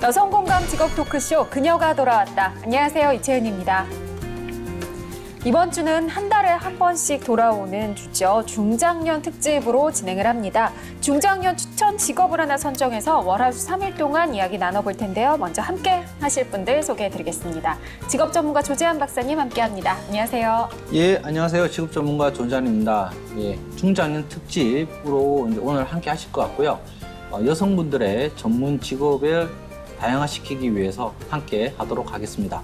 여성 공감 직업 토크쇼 그녀가 돌아왔다. 안녕하세요, 이채은입니다. 이번 주는 한 달에 한 번씩 돌아오는 주죠. 중장년 특집으로 진행을 합니다. 중장년 추천 직업을 하나 선정해서 월화수 3일 동안 이야기 나눠볼 텐데요. 먼저 함께 하실 분들 소개해드리겠습니다. 직업 전문가 조재한 박사님 함께합니다. 안녕하세요. 예, 안녕하세요. 직업 전문가 조재한입니다. 예, 중장년 특집으로 이제 오늘 함께 하실 것 같고요. 여성분들의 전문 직업을 다양화시키기 위해서 함께 하도록 하겠습니다.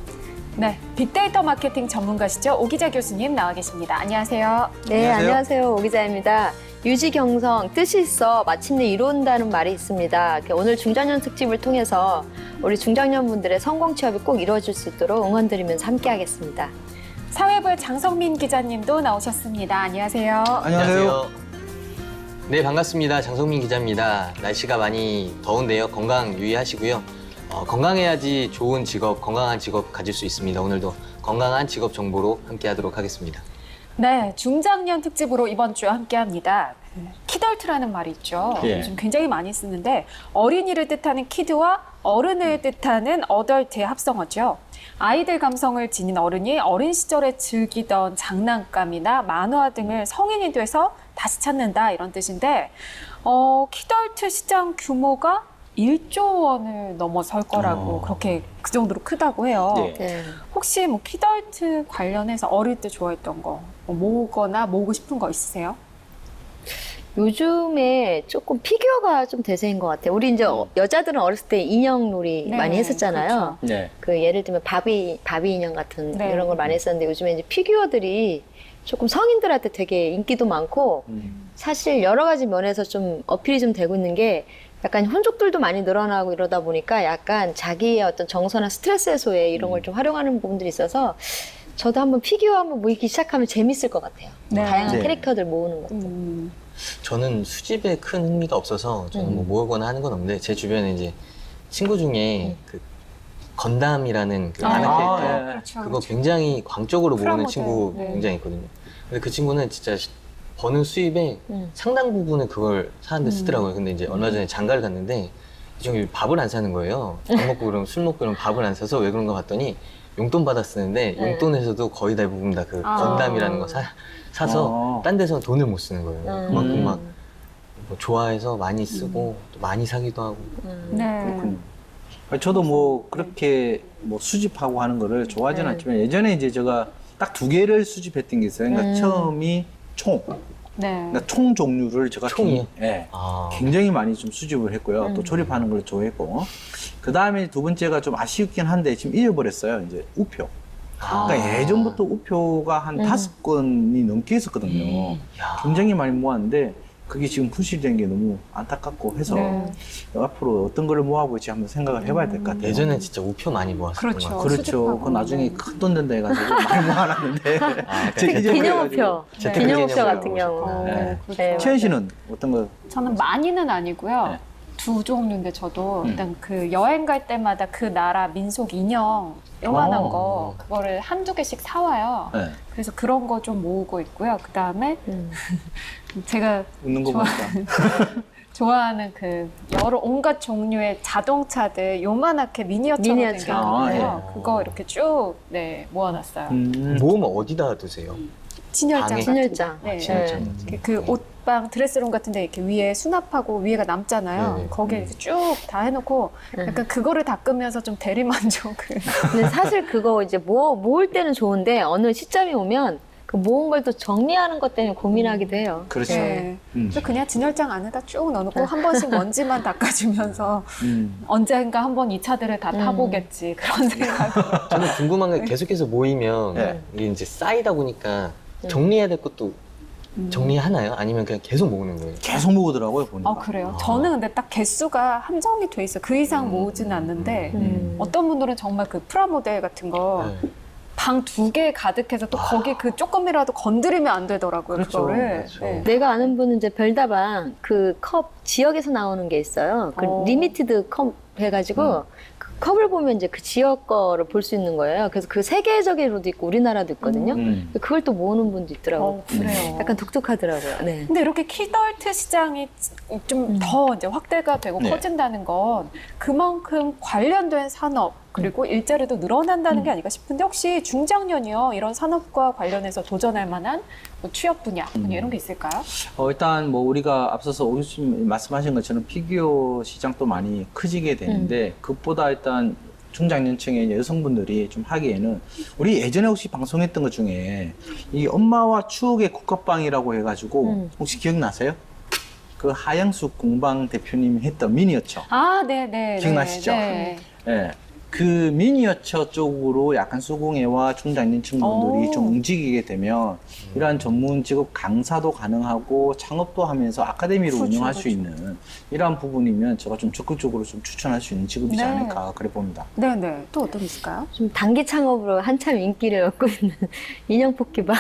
네, 빅데이터 마케팅 전문가시죠. 오기자 교수님 나와 계십니다. 안녕하세요. 네, 안녕하세요. 안녕하세요. 오기자입니다. 유지경성, 뜻이 있어 마침내 이룬다는 말이 있습니다. 오늘 중장년 특집을 통해서 우리 중장년분들의 성공 취업이 꼭 이루어질 수 있도록 응원드리면서 함께하겠습니다. 사회부의 장성민 기자님도 나오셨습니다. 안녕하세요. 안녕하세요. 네, 반갑습니다. 장성민 기자입니다. 날씨가 많이 더운데요. 건강 유의하시고요. 건강해야지 좋은 직업, 건강한 직업 가질 수 있습니다. 오늘도 건강한 직업 정보로 함께하도록 하겠습니다. 네, 중장년 특집으로 이번 주 함께합니다. 키덜트라는 말이 있죠. 예. 요즘 굉장히 많이 쓰는데 어린이를 뜻하는 키드와 어른을 뜻하는 어덜트의 합성어죠. 아이들 감성을 지닌 어른이 어린 시절에 즐기던 장난감이나 만화 등을 성인이 돼서 다시 찾는다 이런 뜻인데 키덜트 시장 규모가 1조 원을 넘어설 거라고 그렇게 그 정도로 크다고 해요. 예. 네. 혹시 뭐 키덜트 관련해서 어릴 때 좋아했던 거 모으거나 모으고 싶은 거 있으세요? 요즘에 조금 피규어가 좀 대세인 것 같아요. 우리 이제 여자들은 어렸을 때 인형놀이 네, 많이 했었잖아요. 네. 그 예를 들면 바비 인형 같은 네. 이런 걸 많이 했었는데 요즘에 이제 피규어들이 조금 성인들한테 되게 인기도 많고 사실 여러 가지 면에서 좀 어필이 좀 되고 있는 게 약간 혼족들도 많이 늘어나고 이러다 보니까 약간 자기의 어떤 정서나 스트레스 해소에 이런 걸 좀 활용하는 부분들이 있어서 저도 한번 피규어 한번 모이기 시작하면 재밌을 것 같아요. 네. 다양한 네. 캐릭터들 모으는 것도. 저는 수집에 큰 흥미가 없어서 저는 뭐 모으거나 하는 건 없는데 제 주변에 이제 친구 중에 그 건담이라는 그 만화 캐릭터 예. 그렇죠. 그거 굉장히 광적으로 모으는 프라모델. 친구 네. 굉장히 있거든요. 근데 그 친구는 진짜 버는 수입의 상당 부분을 그걸 사는데 쓰더라고요. 근데 이제 얼마 전에 장가를 갔는데 이 친구 밥을 안 사는 거예요. 밥 먹고 그러면 술 먹고 그러면 밥을 안 사서 왜 그런가 봤더니 용돈 받아 쓰는데 네. 용돈에서도 거의 대부분 다 그 아. 건담이라는 거 사서 딴 데서 돈을 못 쓰는 거예요. 그만큼 막 뭐 좋아해서 많이 쓰고 또 많이 사기도 하고. 네. 그렇군요. 저도 뭐 그렇게 뭐 수집하고 하는 거를 좋아하지는 않지만 예전에 이제 제가 딱 2개를 수집했던 게 있어요. 그러니까 처음이 총. 네. 그러니까 총 종류를 제가 총이요? 예. 아. 굉장히 많이 좀 수집을 했고요. 또 조립하는 걸 좋아했고. 그 다음에 두 번째가 좀 아쉽긴 한데 지금 잊어버렸어요. 이제 우표. 그러니까 예전부터 우표가 한 5건이 넘게 있었거든요. 야. 굉장히 많이 모았는데 그게 지금 분실된 게 너무 안타깝고 해서 네. 앞으로 어떤 거를 모아볼지 한번 생각을 해봐야 될 것 같아요. 예전엔 진짜 우표 많이 모았었던 그렇죠. 것 같아요. 그렇죠. 수집하고. 그건 나중에 큰 돈 된다 해가지고 많이 모아놨는데 특히 기념우표, 재택 기념우표 기념으로 같은 경우. 네. 그렇죠. 네. 채연 씨는 어떤 거? 저는 많이는 아니고요. 네. 2종류인데 저도 일단 그 여행 갈 때마다 그 나라 민속 인형 요만한 거 그거를 한두 개씩 사와요. 네. 그래서 그런 거 좀 모으고 있고요. 그 다음에 제가 웃는 거 보니까. 좋아하는 그 여러 온갖 종류의 자동차들 요만하게 미니어처로 된 게 미니어처. 있거든요. 아, 예. 그거 이렇게 쭉 모아놨어요. 모으면 어디다 두세요? 진열장 방에? 같은 진열장. 네. 진열장. 그 옷방 드레스룸 같은데 이렇게 위에 수납하고 위에가 남잖아요. 네네. 거기에 이렇게 쭉 다 해놓고 약간 그거를 닦으면서 좀 대리만족을. 근데 사실 그거 이제 모을 때는 좋은데 어느 시점이 오면 그 모은 걸 또 정리하는 것 때문에 고민하기도 해요. 그렇죠. 네. 그래서 그냥 진열장 안에다 쭉 넣어놓고 한 번씩 먼지만 닦아주면서 언젠가 한 번 이 차들을 다 타보겠지 그런 생각으로. 저는 궁금한 게 계속해서 모이면 네. 이게 이제 쌓이다 보니까 정리해야 될 것도 정리하나요? 아니면 그냥 계속 모으는 거예요? 계속 모으더라고요, 보니까. 그래요? 저는 근데 딱 개수가 한정이 돼 있어요. 그 이상 모으지는 않는데 어떤 분들은 정말 그 프라모델 같은 거 네. 방 2개 가득해서 또 거기 그 조금이라도 건드리면 안 되더라고요. 그렇죠. 그거를. 그렇죠. 네. 내가 아는 분은 이제 별다방 그 컵 지역에서 나오는 게 있어요. 그 리미티드 컵 해가지고 그 컵을 보면 이제 그 지역 거를 볼 수 있는 거예요. 그래서 그 세계적으로도 있고 우리나라도 있거든요. 그걸 또 모으는 분도 있더라고요. 그래요. 약간 독특하더라고요. 네. 근데 이렇게 키덜트 시장이 좀 더 이제 확대가 되고 네. 커진다는 건 그만큼 관련된 산업 그리고 일자리도 늘어난다는 게 아닐까 싶은데 혹시 중장년이요 이런 산업과 관련해서 도전할 만한 뭐 취업 분야 이런 게 있을까요? 일단 뭐 우리가 앞서서 오수님 말씀하신 것처럼 피규어 시장도 많이 커지게 되는데 그것보다 일단 중장년층의 여성분들이 좀 하기에는 우리 예전에 혹시 방송했던 것 중에 이 엄마와 추억의 국화빵이라고 해가지고 혹시 기억나세요? 그 하양숙 공방 대표님이 했던 미니어처. 아, 네네. 기억나시죠? 네. 예. 그 미니어처 쪽으로 약간 수공예와 중장년층분들이 오. 좀 움직이게 되면 이러한 전문 직업 강사도 가능하고 창업도 하면서 아카데미를 그렇죠, 운영할 수 그렇죠. 있는 이러한 부분이면 제가 좀 적극적으로 좀 추천할 수 있는 직업이지 네. 않을까 그래 봅니다. 네네. 또 어떤 게 있을까요? 좀 단기 창업으로 한참 인기를 얻고 있는 인형 뽑기방.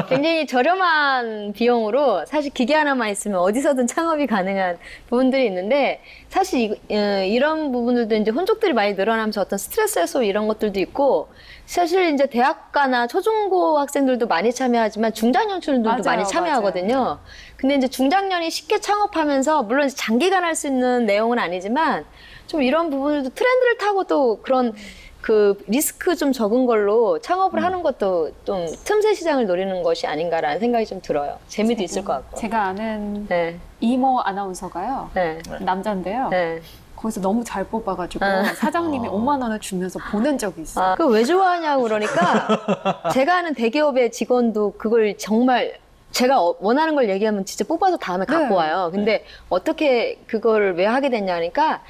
굉장히 저렴한 비용으로 사실 기계 하나만 있으면 어디서든 창업이 가능한 부분들이 있는데 사실 이런 부분들도 이제 혼족들이 많이 늘어나면서 어떤 스트레스 해소 이런 것들도 있고 사실 이제 대학가나 초중고 학생들도 많이 참여하지만 중장년층들도 맞아요, 많이 참여하거든요. 근데 이제 중장년이 쉽게 창업하면서 물론 이제 장기간 할 수 있는 내용은 아니지만 좀 이런 부분들도 트렌드를 타고 또 그런 그 리스크 좀 적은 걸로 창업을 하는 것도 좀 틈새 시장을 노리는 것이 아닌가라는 생각이 좀 들어요. 재미도 있을 것 같고. 제가 아는 네, 이모 아나운서가요. 네, 남자인데요. 네. 거기서 너무 잘 뽑아가지고 사장님이 아. 5만 원을 주면서 보낸 적이 있어요. 아, 그거 왜 좋아하냐고 그러니까 제가 아는 대기업의 직원도 그걸 정말 제가 원하는 걸 얘기하면 진짜 뽑아서 다음에 갖고 네. 와요. 근데 어떻게 그걸 왜 하게 됐냐 하니까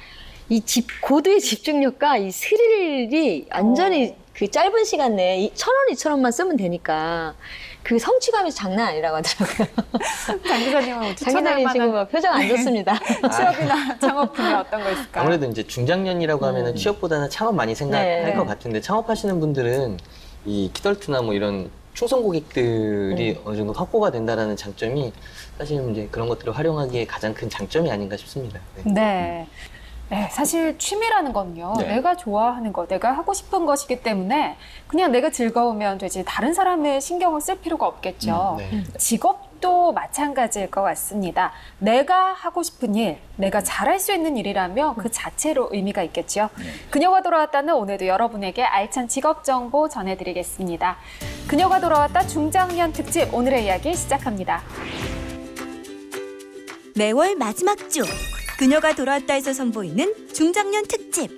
이 고도의 집중력과 이 스릴이 완전히 그 짧은 시간 내에 1,000원, 2,000원만 쓰면 되니까 그 성취감이 장난 아니라고 하더라고요. 장 기자님은 추천할 장기자님 지금 만한 뭐 표정 안 좋습니다. 취업이나 창업 분야 어떤 거 있을까요? 아무래도 이제 중장년이라고 하면은 취업보다는 창업 많이 생각할 네. 것 같은데 창업하시는 분들은 이 키덜트나 뭐 이런 충성 고객들이 어느 정도 확보가 된다라는 장점이 사실 이제 그런 것들을 활용하기에 가장 큰 장점이 아닌가 싶습니다. 네. 네. 네, 사실 취미라는 건요. 네. 내가 좋아하는 거, 내가 하고 싶은 것이기 때문에 그냥 내가 즐거우면 되지 다른 사람의 신경을 쓸 필요가 없겠죠. 네. 직업도 마찬가지일 것 같습니다. 내가 하고 싶은 일, 내가 잘할 수 있는 일이라면 그 자체로 의미가 있겠죠. 그녀가 돌아왔다는 오늘도 여러분에게 알찬 직업 정보 전해드리겠습니다. 그녀가 돌아왔다 중장년 특집 오늘의 이야기 시작합니다. 매월 마지막 주 그녀가 돌아왔다에서 선보이는 중장년 특집.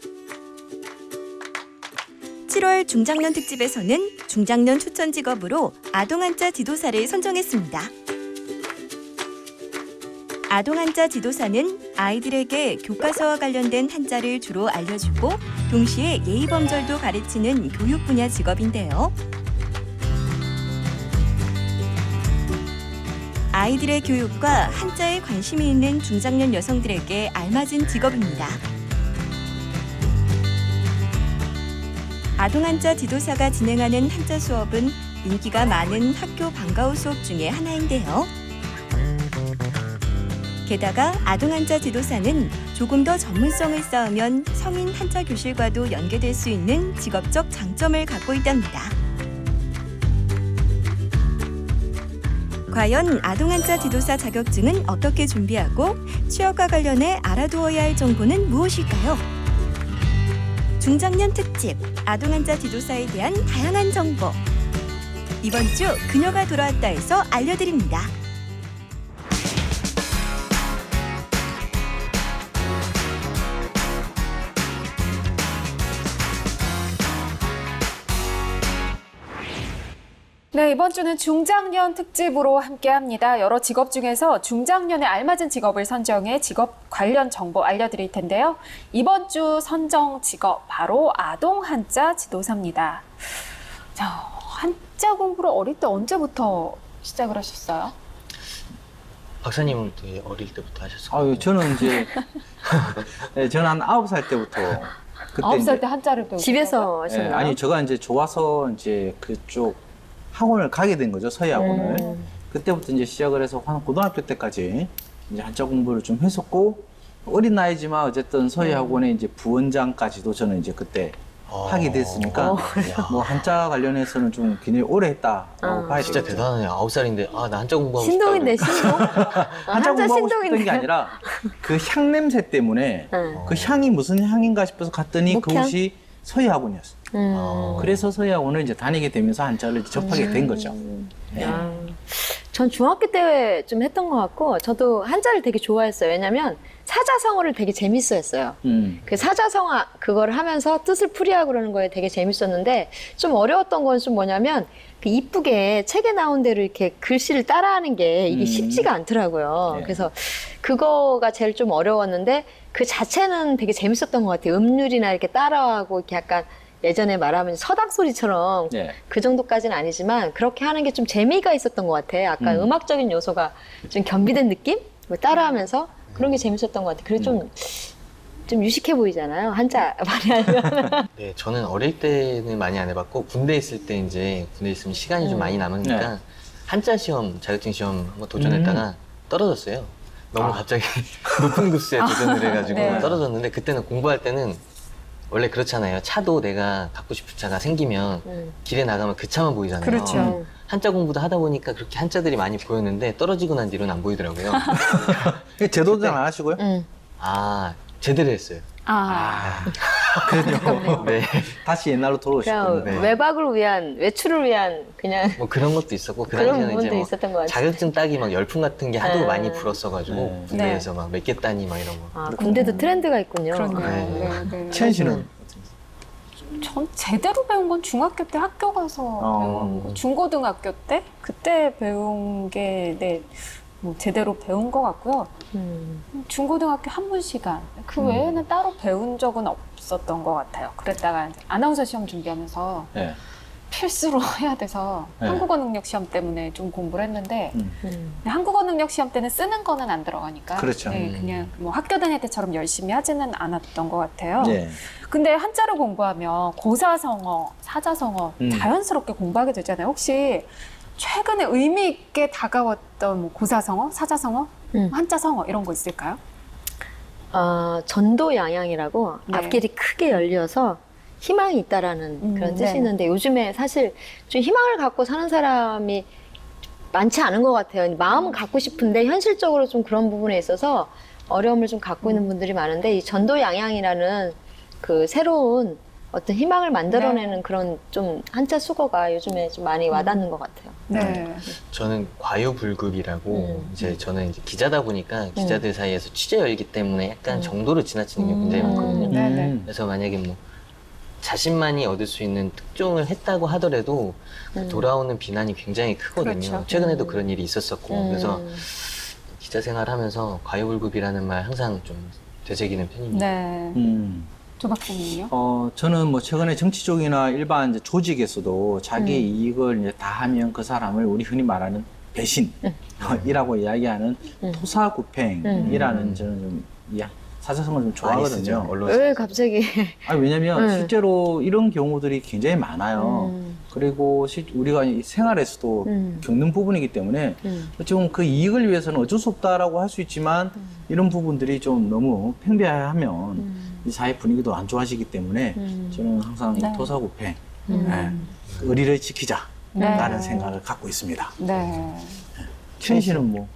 7월 중장년 특집에서는 중장년 추천 직업으로 아동한자 지도사를 선정했습니다. 아동한자 지도사는 아이들에게 교과서와 관련된 한자를 주로 알려주고 동시에 예의범절도 가르치는 교육 분야 직업인데요. 아이들의 교육과 한자에 관심이 있는 중장년 여성들에게 알맞은 직업입니다. 아동한자 지도사가 진행하는 한자 수업은 인기가 많은 학교 방과후 수업 중에 하나인데요. 게다가 아동한자 지도사는 조금 더 전문성을 쌓으면 성인 한자 교실과도 연계될 수 있는 직업적 장점을 갖고 있답니다. 과연 아동한자 지도사 자격증은 어떻게 준비하고 취업과 관련해 알아두어야 할 정보는 무엇일까요? 중장년 특집 아동한자 지도사에 대한 다양한 정보 이번 주 그녀가 돌아왔다에서 알려드립니다. 네, 이번 주는 중장년 특집으로 함께합니다. 여러 직업 중에서 중장년에 알맞은 직업을 선정해 직업 관련 정보 알려드릴 텐데요. 이번 주 선정 직업 바로 아동 한자 지도사입니다. 자, 한자 공부를 어릴 때 언제부터 시작을 하셨어요? 박사님은 되게 어릴 때부터 하셨어요. 아유, 저는 이제 네, 저는 한 9살 때부터 그때 9살 이제 때 한자를 배우고 집에서 예, 하셨나요? 아니 제가 이제 좋아서 이제 그쪽 학원을 가게 된 거죠, 서예 학원을. 그때부터 이제 시작을 해서 한 고등학교 때까지 이제 한자 공부를 좀 했었고 어린 나이지만 어쨌든 서예학원의 이제 부원장까지도 저는 이제 그때 하게 됐으니까 뭐 한자 관련해서는 좀 굉장히 오래 했다고 봐야 진짜 되겠죠. 대단하네요. 9살인데 아 나 한자 공부하고 신동인데 싶다. 신동? 한자 공부하고 싶던 게 아니라 그 향 냄새 때문에 그 향이 무슨 향인가 싶어서 갔더니 목향? 그곳이 서예학원이었어요. 어. 그래서 서예학원을 이제 다니게 되면서 한자를 접하게 된 거죠. 네. 전 중학교 때 좀 했던 것 같고 저도 한자를 되게 좋아했어요. 왜냐면 사자성어를 되게 재밌어 했어요. 그 사자성어 그거를 하면서 뜻을 풀이하고 그러는 거에 되게 재밌었는데 좀 어려웠던 건 좀 뭐냐면 그 이쁘게 책에 나온 대로 이렇게 글씨를 따라하는 게 이게 쉽지가 않더라고요. 네. 그래서 그거가 제일 좀 어려웠는데 그 자체는 되게 재밌었던 것 같아요. 음률이나 이렇게 따라하고 이렇게 약간 예전에 말하면 서당 소리처럼 네. 그 정도까지는 아니지만 그렇게 하는 게 좀 재미가 있었던 것 같아. 약간 음악적인 요소가 좀 겸비된 느낌? 뭐 따라하면서 그런 게 재밌었던 것 같아. 그리고 좀 유식해 보이잖아요. 한자 많이 하면. 네, 저는 어릴 때는 많이 안 해봤고 군대 있을 때 이제 군대 있으면 시간이 좀 많이 남으니까 네. 한자 시험, 자격증 시험 한번 도전했다가 떨어졌어요. 너무 갑자기 높은 급수에 도전을 해가지고 네. 떨어졌는데 그때는 공부할 때는 원래 그렇잖아요. 차도 내가 갖고 싶은 차가 생기면 길에 나가면 그 차만 보이잖아요. 그렇죠. 한자 공부도 하다 보니까 그렇게 한자들이 많이 보였는데 떨어지고 난 뒤로는 안 보이더라고요. 제도전 안 하시고요? 아, 제대로 했어요. 그래요. 네. 다시 옛날로 돌아오시군요. 그냥 네. 외박을 위한, 외출을 위한 그냥 뭐 그런 것도 있었고 그 그런 당시에는 이제 부분도 뭐 있었던 것 같아요. 자격증 따기 막 열풍 같은 게 하도 네. 많이 불었어가지고 네. 군대에서 막 몇 개 따니 막 이런 거. 아, 군대도 트렌드가 있군요. 그렇네요. 네. 네, 네.千씨는 전 제대로 배운 건 중학교 때 학교 가서 배운 거. 중고등학교 때 그때 배운 게 네, 뭐 제대로 배운 것 같고요. 중고등학교 한문 시간 그 외에는 따로 배운 적은 없었던 것 같아요. 그랬다가 이제 아나운서 시험 준비하면서 네. 필수로 해야 돼서 네. 한국어 능력 시험 때문에 좀 공부를 했는데 음. 한국어 능력 시험 때는 쓰는 거는 안 들어가니까 그렇죠. 네, 그냥 뭐 학교 다닐 때처럼 열심히 하지는 않았던 것 같아요. 네. 근데 한자를 공부하면 고사성어, 사자성어 자연스럽게 공부하게 되잖아요. 혹시 최근에 의미 있게 다가왔던 뭐 고사성어, 사자성어, 한자성어 이런 거 있을까요? 전도양양이라고 네. 앞길이 크게 열려서 희망이 있다라는 그런 뜻이 네. 있는데 요즘에 사실 좀 희망을 갖고 사는 사람이 많지 않은 것 같아요. 마음은 갖고 싶은데 현실적으로 좀 그런 부분에 있어서 어려움을 좀 갖고 있는 분들이 많은데 이 전도양양이라는 그 새로운 어떤 희망을 만들어내는 그런 좀 한자 수거가 요즘에 좀 많이 와닿는 것 같아요. 네. 저는 과유불급이라고 이제 저는 이제 기자다 보니까 기자들 사이에서 취재 열기 때문에 약간 정도로 지나치는 게 굉장히 많거든요. 네네. 그래서 만약에 뭐 자신만이 얻을 수 있는 특종을 했다고 하더라도 그 돌아오는 비난이 굉장히 크거든요. 그렇죠. 최근에도 그런 일이 있었었고 그래서 기자 생활하면서 과유불급이라는 말 항상 좀 되새기는 편입니다. 네. 조 박사님요? 저는 뭐 최근에 정치 쪽이나 일반 이제 조직에서도 자기 이익을 이제 다 하면 그 사람을 우리 흔히 말하는 배신이라고 이야기하는 토사구팽이라는 저는 좀 사자성어를 좀 많이 좋아하거든요. 쓰죠, 언론에서. 왜 갑자기? 왜냐면 실제로 이런 경우들이 굉장히 많아요. 그리고 우리가 이 생활에서도 겪는 부분이기 때문에 어찌보면 그 이익을 위해서는 어쩔 수 없다라고 할 수 있지만 이런 부분들이 좀 너무 팽배하면 이 사회 분위기도 안 좋아지기 때문에 저는 항상 네. 토사구팽, 의리를 지키자라는 네. 생각을 갖고 있습니다. 네. chen 씨는 뭐?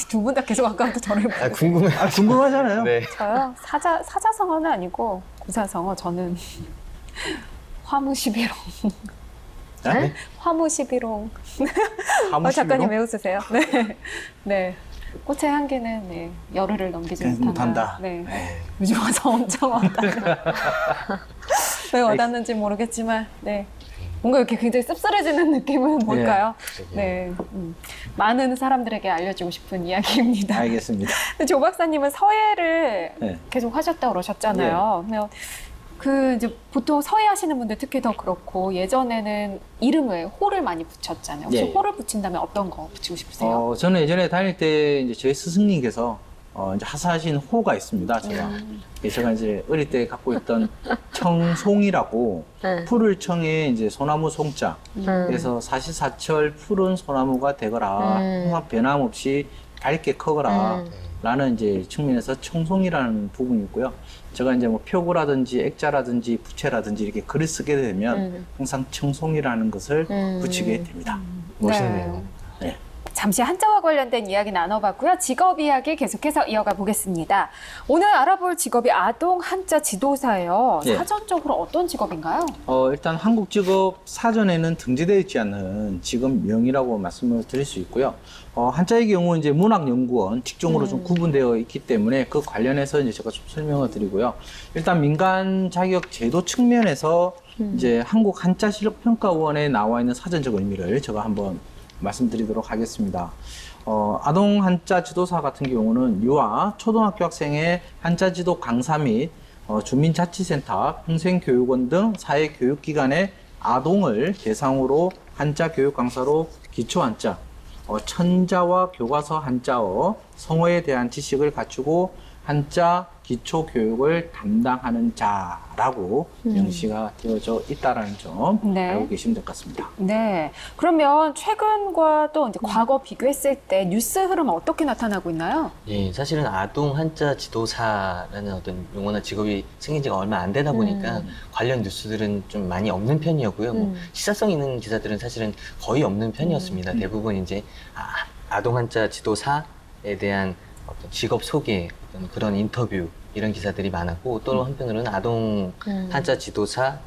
두 분 다 계속 아까부터 저를 보고 아, 궁금해. 궁금하잖아요. 네. 저요? 사자성어는 아니고 고사성어 저는 화무시비롱. 네? 화무시비롱. 화무시비롱? 작가님 왜 웃으세요? 네. 네. 꽃의 향기는 네, 열흘을 넘기지 못한다. 네. 에이. 요즘 와서 엄청 와닿아요. 왜 와닿는지 모르겠지만, 네. 뭔가 이렇게 굉장히 씁쓸해지는 느낌은 뭘까요? 네. 많은 사람들에게 알려주고 싶은 이야기입니다. 알겠습니다. 근데 조 박사님은 서예를 네. 계속 하셨다고 그러셨잖아요. 그러면 그 이제 보통 서예 하시는 분들 특히 더 그렇고 예전에는 이름을 호를 많이 붙였잖아요. 혹시 예. 호를 붙인다면 어떤 거 붙이고 싶으세요? 저는 예전에 다닐 때 이제 저희 스승님께서 이제 하사하신 호가 있습니다. 제가 이제 어릴 때 갖고 있던 청송이라고 푸를 청에 이제 소나무 송자. 그래서 사시사철 푸른 소나무가 되거라. 항상 변함없이 밝게 커거라. 라는 이제 측면에서 청송이라는 부분이 있고요. 제가 이제 뭐 표구라든지 액자라든지 부채라든지 이렇게 글을 쓰게 되면 항상 청송이라는 것을 붙이게 됩니다. 멋있네요. 네. 잠시 한자와 관련된 이야기 나눠봤고요. 직업 이야기 계속해서 이어가 보겠습니다. 오늘 알아볼 직업이 아동 한자 지도사예요. 예. 사전적으로 어떤 직업인가요? 일단 한국 직업 사전에는 등재되어 있지 않는 직업명이라고 말씀을 드릴 수 있고요. 한자의 경우 이제 문학연구원 직종으로 좀 구분되어 있기 때문에 그 관련해서 이제 제가 좀 설명을 드리고요. 일단 민간 자격 제도 측면에서 이제 한국 한자 실력 평가원에 나와 있는 사전적 의미를 제가 한번 말씀드리도록 하겠습니다. 아동 한자 지도사 같은 경우는 유아, 초등학교 학생의 한자 지도 강사 및 주민자치센터, 평생교육원 등 사회교육기관의 아동을 대상으로 한자 교육 강사로 기초 한자, 천자와 교과서 한자어, 성어에 대한 지식을 갖추고 한자 기초 교육을 담당하는 자라고 명시가 되어져 있다라는 점 네. 알고 계시면 될 것 같습니다. 네. 그러면 최근과 또 이제 과거 비교했을 때 뉴스 흐름 어떻게 나타나고 있나요? 예, 사실은 아동 한자 지도사라는 어떤 용어나 직업이 생긴 지가 얼마 안 되다 보니까 관련 뉴스들은 좀 많이 없는 편이었고요. 뭐 시사성 있는 기사들은 사실은 거의 없는 편이었습니다. 대부분 이제 아동 한자 지도사에 대한 어떤 직업 소개, 어떤 그런 인터뷰 이런 기사들이 많았고 또 한편으로는 아동 한자 지도사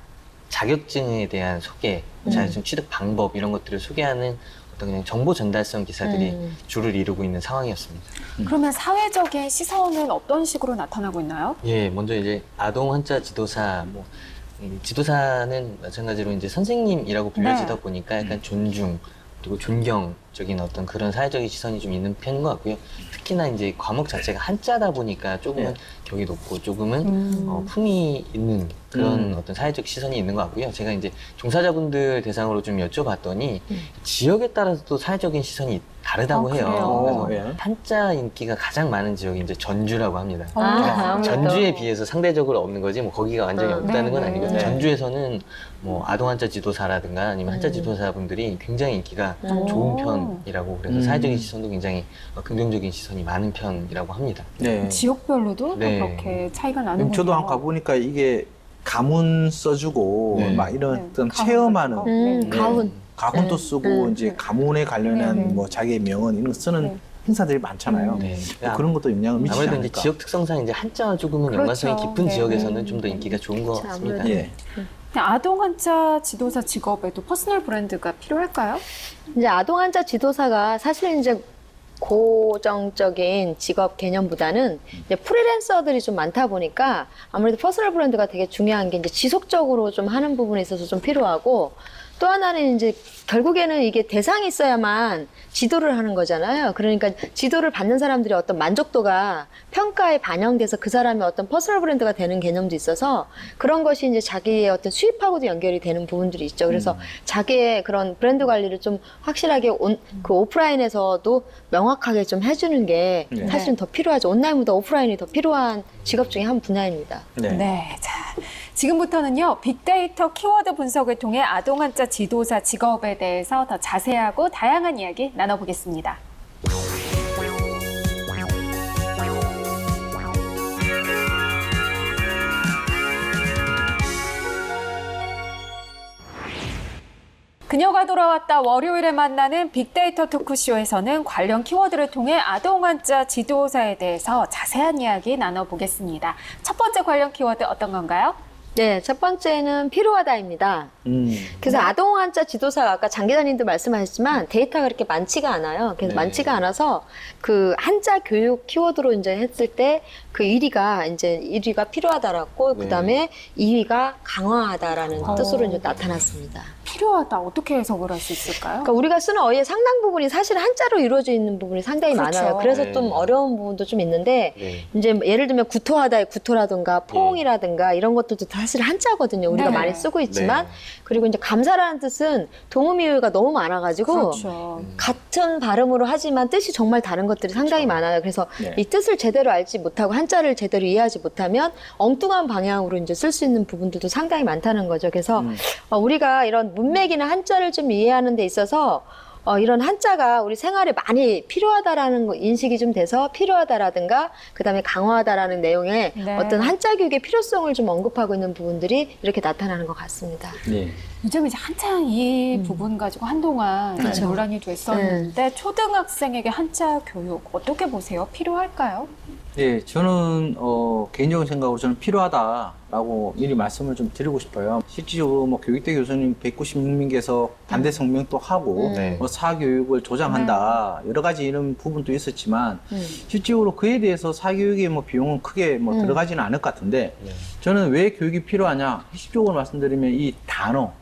자격증에 대한 소개, 자격증 취득 방법 이런 것들을 소개하는 어떤 그냥 정보 전달성 기사들이 주를 이루고 있는 상황이었습니다. 그러면 사회적인 시선은 어떤 식으로 나타나고 있나요? 예, 먼저 이제 아동 한자 지도사 지도사는 마찬가지로 이제 선생님이라고 불려지다 네. 보니까 약간 존중 그리고 존경적인 어떤 그런 사회적인 시선이 좀 있는 편인 것 같고요. 특히나 이제 과목 자체가 한자다 보니까 조금은 격이 높고 조금은 품이 있는 그런 어떤 사회적 시선이 있는 것 같고요. 제가 이제 종사자분들 대상으로 좀 여쭤봤더니 지역에 따라서도 사회적인 시선이 다르다고 해요. 그래요? 그래서 네. 한자 인기가 가장 많은 지역이 이제 전주라고 합니다. 아무래도. 전주에 비해서 상대적으로 없는 거지 뭐 거기가 완전히 없다는 건 네, 아니고 네. 전주에서는 뭐 아동 한자 지도사라든가 아니면 한자 지도사분들이 굉장히 인기가 좋은 편이라고 그래서 사회적인 시선도 굉장히 긍정적인 시선이 많은 편이라고 합니다. 네. 지역별로도 네. 또 그렇게 차이가 나는군요. 저도 한번 가보니까 이게 가문 써주고 네. 막 이런 네. 어떤 가훈 체험하는 같은 거. 네. 가훈. 가훈도 쓰고 이제 가문에 관련한 네, 네. 뭐 자기의 명언 이런 거 쓰는 네. 행사들이 많잖아요. 네. 뭐 그런 것도 영향을 미치지 아무래도 않을까. 이제 지역 특성상 이제 한자와 조금은 그렇죠. 연관성이 깊은 네. 지역에서는 좀 더 인기가 좋은 것 그렇죠. 같습니다. 아무래도. 예. 아동 한자 지도사 직업에도 퍼스널 브랜드가 필요할까요? 이제 아동 한자 지도사가 사실 이제 고정적인 직업 개념보다는 이제 프리랜서들이 좀 많다 보니까 아무래도 퍼스널 브랜드가 되게 중요한 게 이제 지속적으로 좀 하는 부분에 있어서 좀 필요하고 또 하나는 이제 결국에는 이게 대상이 있어야만 지도를 하는 거잖아요. 그러니까 지도를 받는 사람들의 어떤 만족도가 평가에 반영돼서 그 사람의 어떤 퍼스널 브랜드가 되는 개념도 있어서 그런 것이 이제 자기의 어떤 수입하고도 연결이 되는 부분들이 있죠. 그래서 자기의 그런 브랜드 관리를 좀 확실하게 그 오프라인에서도 명확하게 좀 해주는 게 네. 사실은 더 필요하죠. 온라인보다 오프라인이 더 필요한 직업 중에 한 분야입니다. 네. 자, 지금부터는요, 빅데이터 키워드 분석을 통해 아동 한자 지도사 직업에 대해서 더 자세하고 다양한 이야기 나눠보겠습니다. 그녀가 돌아왔다 월요일에 만나는 빅데이터 토크쇼에서는 관련 키워드를 통해 아동 한자 지도사에 대해서 자세한 이야기 나눠보겠습니다. 첫 번째 관련 키워드 어떤 건가요? 네, 첫 번째는 필요하다입니다. 그래서 아동 한자 지도사가 아까 장 기자님도 말씀하셨지만 데이터가 그렇게 많지가 않아요. 그래서 네. 많지가 않아서 그 한자 교육 키워드로 이제 했을 때 그 1위가 필요하다라고 네. 그다음에 2위가 강화하다라는 뜻으로 이제 나타났습니다. 필요하다. 어떻게 해석을 할 수 있을까요? 그러니까 우리가 쓰는 어휘의 상당 부분이 사실 한자로 이루어져 있는 부분이 상당히 그렇죠. 많아요. 그래서 네. 좀 어려운 부분도 좀 있는데 네. 이제 예를 들면 구토하다의 구토라든가 포옹이라든가 이런 것들도 사실 한자거든요. 우리가 네. 많이 쓰고 있지만 네. 그리고 이제 감사라는 뜻은 동음이유가 너무 많아가지고 그렇죠. 같은 발음으로 하지만 뜻이 정말 다른 것들이 상당히 많아요. 그래서 네. 이 뜻을 제대로 알지 못하고 한자를 제대로 이해하지 못하면 엉뚱한 방향으로 이제 쓸 수 있는 부분들도 상당히 많다는 거죠. 그래서 우리가 이런 문맥이나 한자를 좀 이해하는 데 있어서 이런 한자가 우리 생활에 많이 필요하다라는 인식이 좀 돼서 필요하다라든가 그다음에 강화하다라는 내용의 네. 어떤 한자 교육의 필요성을 좀 언급하고 있는 부분들이 이렇게 나타나는 것 같습니다. 네. 요즘 이제 한창 이 부분 가지고 한동안 그렇죠. 논란이 됐었는데 초등학생에게 한자 교육 어떻게 보세요? 필요할까요? 네, 저는 개인적인 생각으로 저는 필요하다라고 미리 말씀을 좀 드리고 싶어요. 실질적으로 뭐 교육대 교수님 196명께서 반대 성명도 하고 네. 뭐 사교육을 조장한다 여러 가지 이런 부분도 있었지만 실질적으로 그에 대해서 사교육의 뭐 비용은 크게 뭐 들어가지는 않을 것 같은데 네. 저는 왜 교육이 필요하냐 핵심적으로 말씀드리면 이 단어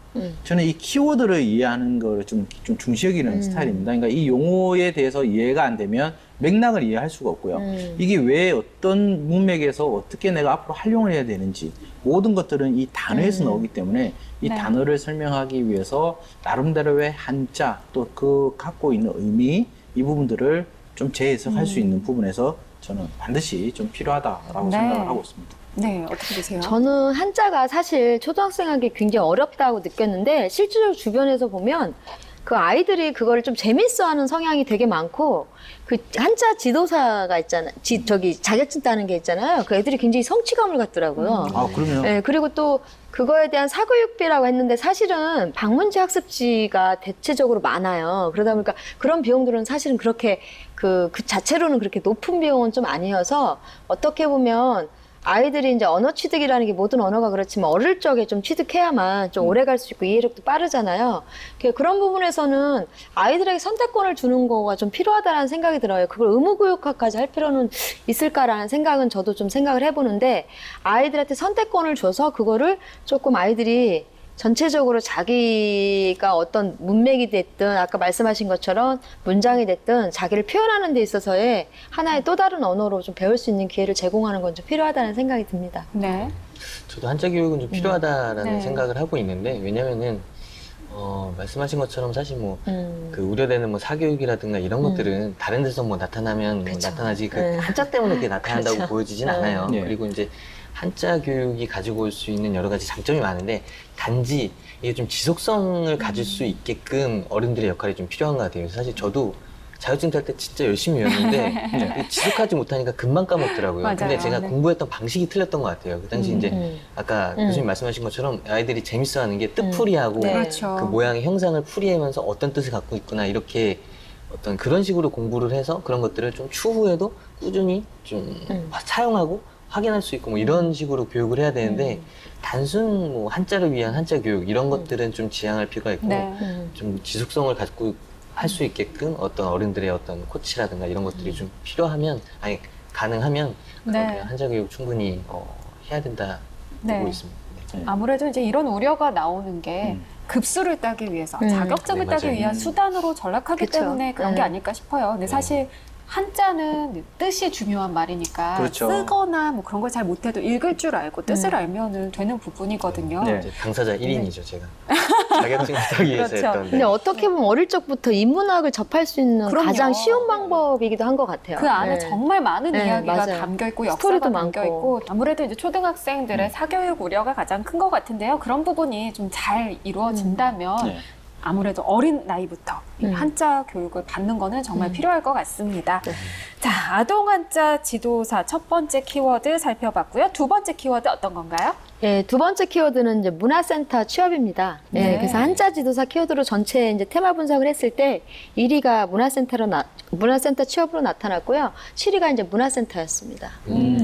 저는 이 키워드를 이해하는 거를 좀 중시 여기는 스타일입니다. 그러니까 이 용어에 대해서 이해가 안 되면 맥락을 이해할 수가 없고요. 이게 왜 어떤 문맥에서 어떻게 내가 앞으로 활용을 해야 되는지 모든 것들은 이 단어에서 나오기 때문에 이 네. 단어를 설명하기 위해서 나름대로의 한자 또 그 갖고 있는 의미 이 부분들을 좀 재해석할 수 있는 부분에서 저는 반드시 좀 필요하다라고 네. 생각을 하고 있습니다. 네, 어떻게 보세요? 저는 한자가 사실 초등학생에게 굉장히 어렵다고 느꼈는데 실제로 주변에서 보면 그 아이들이 그거를 좀 재밌어하는 성향이 되게 많고 그 한자 지도사가 있잖아요. 자격증 따는 게 있잖아요. 그 애들이 굉장히 성취감을 갖더라고요. 아, 그러면 네, 그리고 또 그거에 대한 사교육비라고 했는데 사실은 방문지 학습지가 대체적으로 많아요. 그러다 보니까 그런 비용들은 사실은 그렇게 그 자체로는 그렇게 높은 비용은 좀 아니어서 어떻게 보면 아이들이 이제 언어 취득이라는 게 모든 언어가 그렇지만 어릴 적에 좀 취득해야만 좀 오래 갈 수 있고 이해력도 빠르잖아요. 그런 부분에서는 아이들에게 선택권을 주는 거가 좀 필요하다라는 생각이 들어요. 그걸 의무교육화까지 할 필요는 있을까라는 생각은 저도 좀 생각을 해보는데 아이들한테 선택권을 줘서 그거를 조금 아이들이 전체적으로 자기가 어떤 문맥이 됐든 아까 말씀하신 것처럼 문장이 됐든 자기를 표현하는 데 있어서의 하나의 또 다른 언어로 좀 배울 수 있는 기회를 제공하는 건 좀 필요하다는 생각이 듭니다. 네. 저도 한자 교육은 좀 필요하다라는 네. 생각을 하고 있는데 왜냐면은 말씀하신 것처럼 사실 뭐 그 우려되는 뭐 사교육이라든가 이런 것들은 다른 데서 뭐 나타나면 뭐 그쵸. 나타나지 그 네. 한자 때문에 그게 나타난다고 그렇죠. 보여지진 네. 않아요. 네. 그리고 이제 한자 교육이 가지고 올 수 있는 여러 가지 장점이 많은데 단지 이게 좀 지속성을 가질 수 있게끔 어른들의 역할이 좀 필요한 것 같아요. 사실 저도 자격증 탈 때 진짜 열심히 외웠는데 지속하지 못하니까 금방 까먹더라고요. 맞아요. 근데 제가 네. 공부했던 방식이 틀렸던 것 같아요. 그 당시 이제 아까 교수님 말씀하신 것처럼 아이들이 재밌어하는 게 뜻풀이하고 네. 그렇죠. 그 모양의 형상을 풀이하면서 어떤 뜻을 갖고 있구나 이렇게 어떤 그런 식으로 공부를 해서 그런 것들을 좀 추후에도 꾸준히 좀 사용하고 확인할 수 있고 뭐 이런 식으로 교육을 해야 되는데 단순 뭐 한자를 위한 한자 교육 이런 것들은 좀 지양할 필요가 있고 네. 좀 지속성을 갖고 할 수 있게끔 어떤 어른들의 어떤 코치라든가 이런 것들이 좀 필요하면 아니 가능하면 네. 한자 교육 충분히 해야 된다 보고 네. 있습니다. 네. 아무래도 이제 이런 우려가 나오는 게 급수를 따기 위해서 자격증을 네, 따기 맞아요. 위한 수단으로 전락하기 그쵸. 때문에 그런 게 네. 아닐까 싶어요. 근데 사실 한자는 뜻이 중요한 말이니까 그렇죠. 쓰거나 뭐 그런 걸 잘 못해도 읽을 줄 알고 뜻을 알면은 되는 부분이거든요. 네. 이제 당사자 1인이죠 제가 자격증을 따기 위해서 그렇죠. 했던. 근데 어떻게 보면 어릴 적부터 인문학을 접할 수 있는 그럼요. 가장 쉬운 방법이기도 한 것 같아요. 그 안에 네. 정말 많은 네, 이야기가 맞아요. 담겨 있고 역사가 스토리도 담겨 많고. 있고 아무래도 이제 초등학생들의 사교육 우려가 가장 큰 것 같은데요. 그런 부분이 좀 잘 이루어진다면 네. 아무래도 어린 나이부터 이 한자 교육을 받는 거는 정말 필요할 것 같습니다. 네. 자, 아동 한자 지도사 첫 번째 키워드 살펴봤고요. 두 번째 키워드 어떤 건가요? 예, 두 번째 키워드는 이제 문화센터 취업입니다. 예, 네. 그래서 한자 지도사 키워드로 전체 이제 테마 분석을 했을 때 1위가 문화센터 취업으로 나타났고요. 7위가 이제 문화센터였습니다.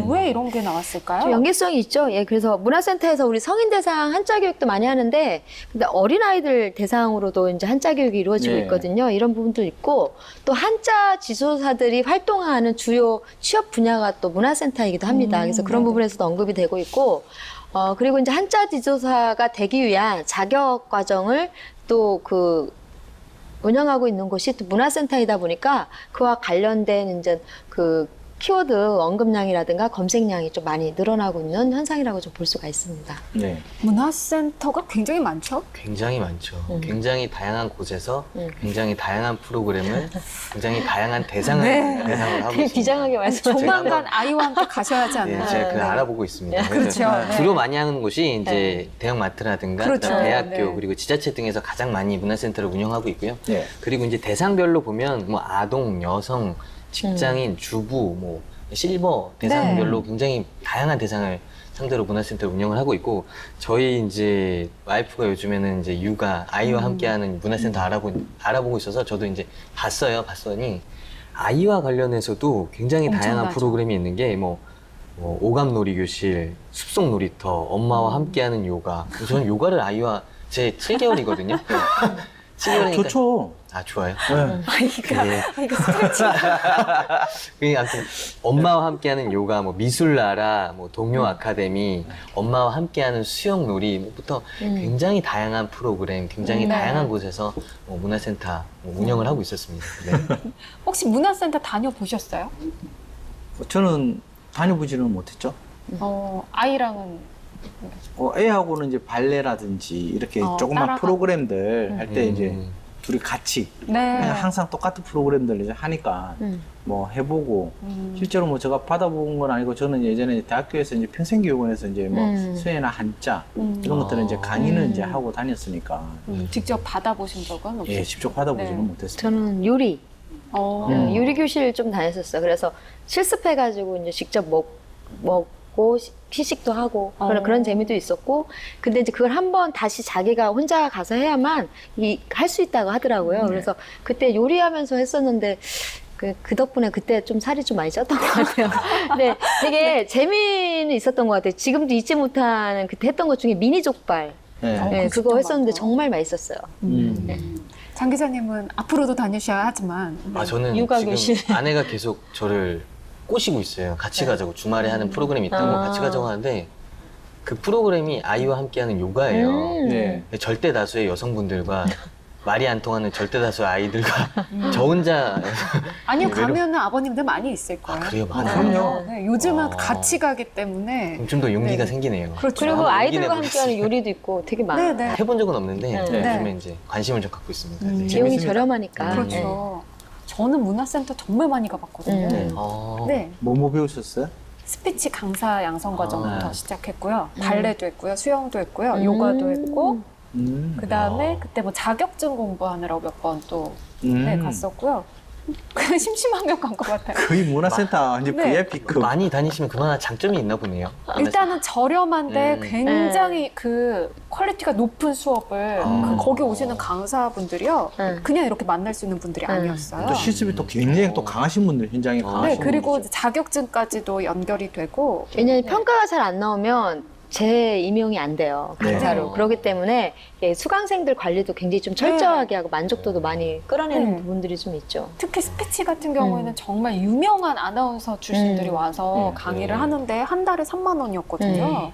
왜 이런 게 나왔을까요? 좀 연계성이 있죠. 예, 그래서 문화센터에서 우리 성인 대상 한자 교육도 많이 하는데, 근데 어린아이들 대상으로도 이제 한자 교육이 이루어지고 네. 있거든요. 이런 부분도 있고, 또 한자 지도사들이 활동하는 주요 취업 분야가 또 문화센터이기도 합니다. 그래서 그런 네네. 부분에서도 언급이 되고 있고, 그리고 이제 한자 지도사가 되기 위한 자격 과정을 또 운영하고 있는 곳이 또 문화센터이다 보니까 그와 관련된 이제 그 키워드 언급량이라든가 검색량이 좀 많이 늘어나고 있는 현상이라고 좀 볼 수가 있습니다. 네. 문화센터가 굉장히 많죠? 굉장히 많죠. 굉장히 다양한 곳에서 굉장히 다양한 프로그램을 굉장히 다양한 대상을 네. 대상으로 하고 되게 있습니다. 비장하게 말씀하세요. 조만간 아이와 함께 가셔야지 예, 않나요? 제가 그 네. 알아보고 있습니다. 그렇죠. 그래서 네. 주로 많이 하는 곳이 이제 대형마트라든가 그렇죠. 그다음에 대학교 네. 그리고 지자체 등에서 가장 많이 문화센터를 운영하고 있고요. 네. 그리고 이제 대상별로 보면 뭐 아동, 여성, 직장인, 주부, 뭐 실버 대상별로 굉장히 다양한 대상을 상대로 문화센터를 운영을 하고 있고 저희 이제 와이프가 요즘에는 이제 육아 아이와 함께하는 문화센터 알아보고 있어서 저도 이제 봤더니 아이와 관련해서도 굉장히 다양한 엄청나죠. 프로그램이 있는 게 뭐 오감놀이 교실, 숲속 놀이터, 엄마와 함께하는 요가. 저는 요가를 아이와 제 7개월이거든요. 7개월이니까 좋죠. 아 좋아요. 네. 이거 스트레칭. 그게 아무튼 엄마와 함께하는 요가, 뭐 미술나라, 뭐 동요 아카데미, 엄마와 함께하는 수영놀이부터 굉장히 다양한 프로그램, 굉장히 네. 다양한 곳에서 뭐 문화센터 운영을 하고 있었습니다. 네. 혹시 문화센터 다녀보셨어요? 저는 다녀보지는 못했죠. 아이랑은 애하고는 이제 발레라든지 이렇게 조그만 따라가. 프로그램들 할 때 이제 둘이 같이 네. 그냥 항상 똑같은 프로그램들 이제 하니까 뭐 해보고 실제로 뭐 제가 받아본 건 아니고 저는 예전에 대학교에서 이제 평생교육원에서 이제 뭐 수혜나 한자 이런 것들은 이제 강의는 이제 하고 다녔으니까 직접 받아보신 적은 없어요? 예 직접 받아보지는 네. 못했어요. 저는 요리 요리 교실 좀 다녔었어요. 그래서 실습해가지고 이제 직접 먹고 시식도 하고 그런 재미도 있었고, 근데 이제 그걸 한번 다시 자기가 혼자 가서 해야만 할 수 있다고 하더라고요. 그래서 그때 요리하면서 했었는데 그 덕분에 그때 좀 살이 좀 많이 쪘던 것 같아요. 근데 되게 재미는 있었던 것 같아요. 지금도 잊지 못하는 그때 했던 것 중에 미니 족발. 네. 네, 그거 그거 진짜 했었는데 많죠. 정말 맛있었어요. 장 기자님은 앞으로도 다니셔야 하지만 아 저는 육아 지금 교실. 아내가 계속 저를 꼬시고 있어요. 같이 가자고 주말에 하는 프로그램이 있다고 같이 가자고 하는데 그 프로그램이 아이와 함께하는 요가예요. 네. 절대 다수의 여성분들과 말이 안 통하는 절대 다수의 아이들과 저 혼자 아니요, 외로- 가면은 아버님들 많이 있을 거예요. 그래요, 많아요. 그럼요. 네, 요즘은 아. 같이 가기 때문에 좀 더 용기가 네. 생기네요. 그렇죠. 그리고 한번 아이들과 용기 함께하는 내보겠습니다. 요리도 있고 되게 많아요. 네, 네. 해본 적은 없는데 네. 요즘에 이제 관심을 좀 갖고 있습니다. 네. 비용이 재밌습니다. 저렴하니까. 그렇죠. 저는 문화센터 정말 많이 가봤거든요. 네. 네. 뭐 배우셨어요? 스피치 강사 양성 과정부터 아. 시작했고요. 발레도 했고요. 수영도 했고요. 요가도 했고, 그 다음에 그때 뭐 자격증 공부하느라고 몇 번 또 네, 갔었고요. 그냥 심심하면 간 것 같아요. 거의 문화센터 이제 네. VIP급. 많이 다니시면 그만한 장점이 있나 보네요. 일단은 저렴한데 음. 굉장히 그 퀄리티가 높은 수업을 거기 오시는 강사분들이요. 그냥 이렇게 만날 수 있는 분들이 아니었어요. 또 실습이 또 굉장히 또 강하신 분들, 현장에 네, 강하신 네, 그리고 분들이죠. 자격증까지도 연결이 되고 왜냐하면 평가가 잘 안 나오면 재 임용이 안 돼요, 강사로. 네. 그렇기 때문에 수강생들 관리도 굉장히 좀 철저하게 하고 만족도도 많이 끌어내는 부분들이 좀 있죠. 특히 스피치 같은 경우에는 정말 유명한 아나운서 출신들이 와서 강의를 하는데 한 달에 3만 원이었거든요.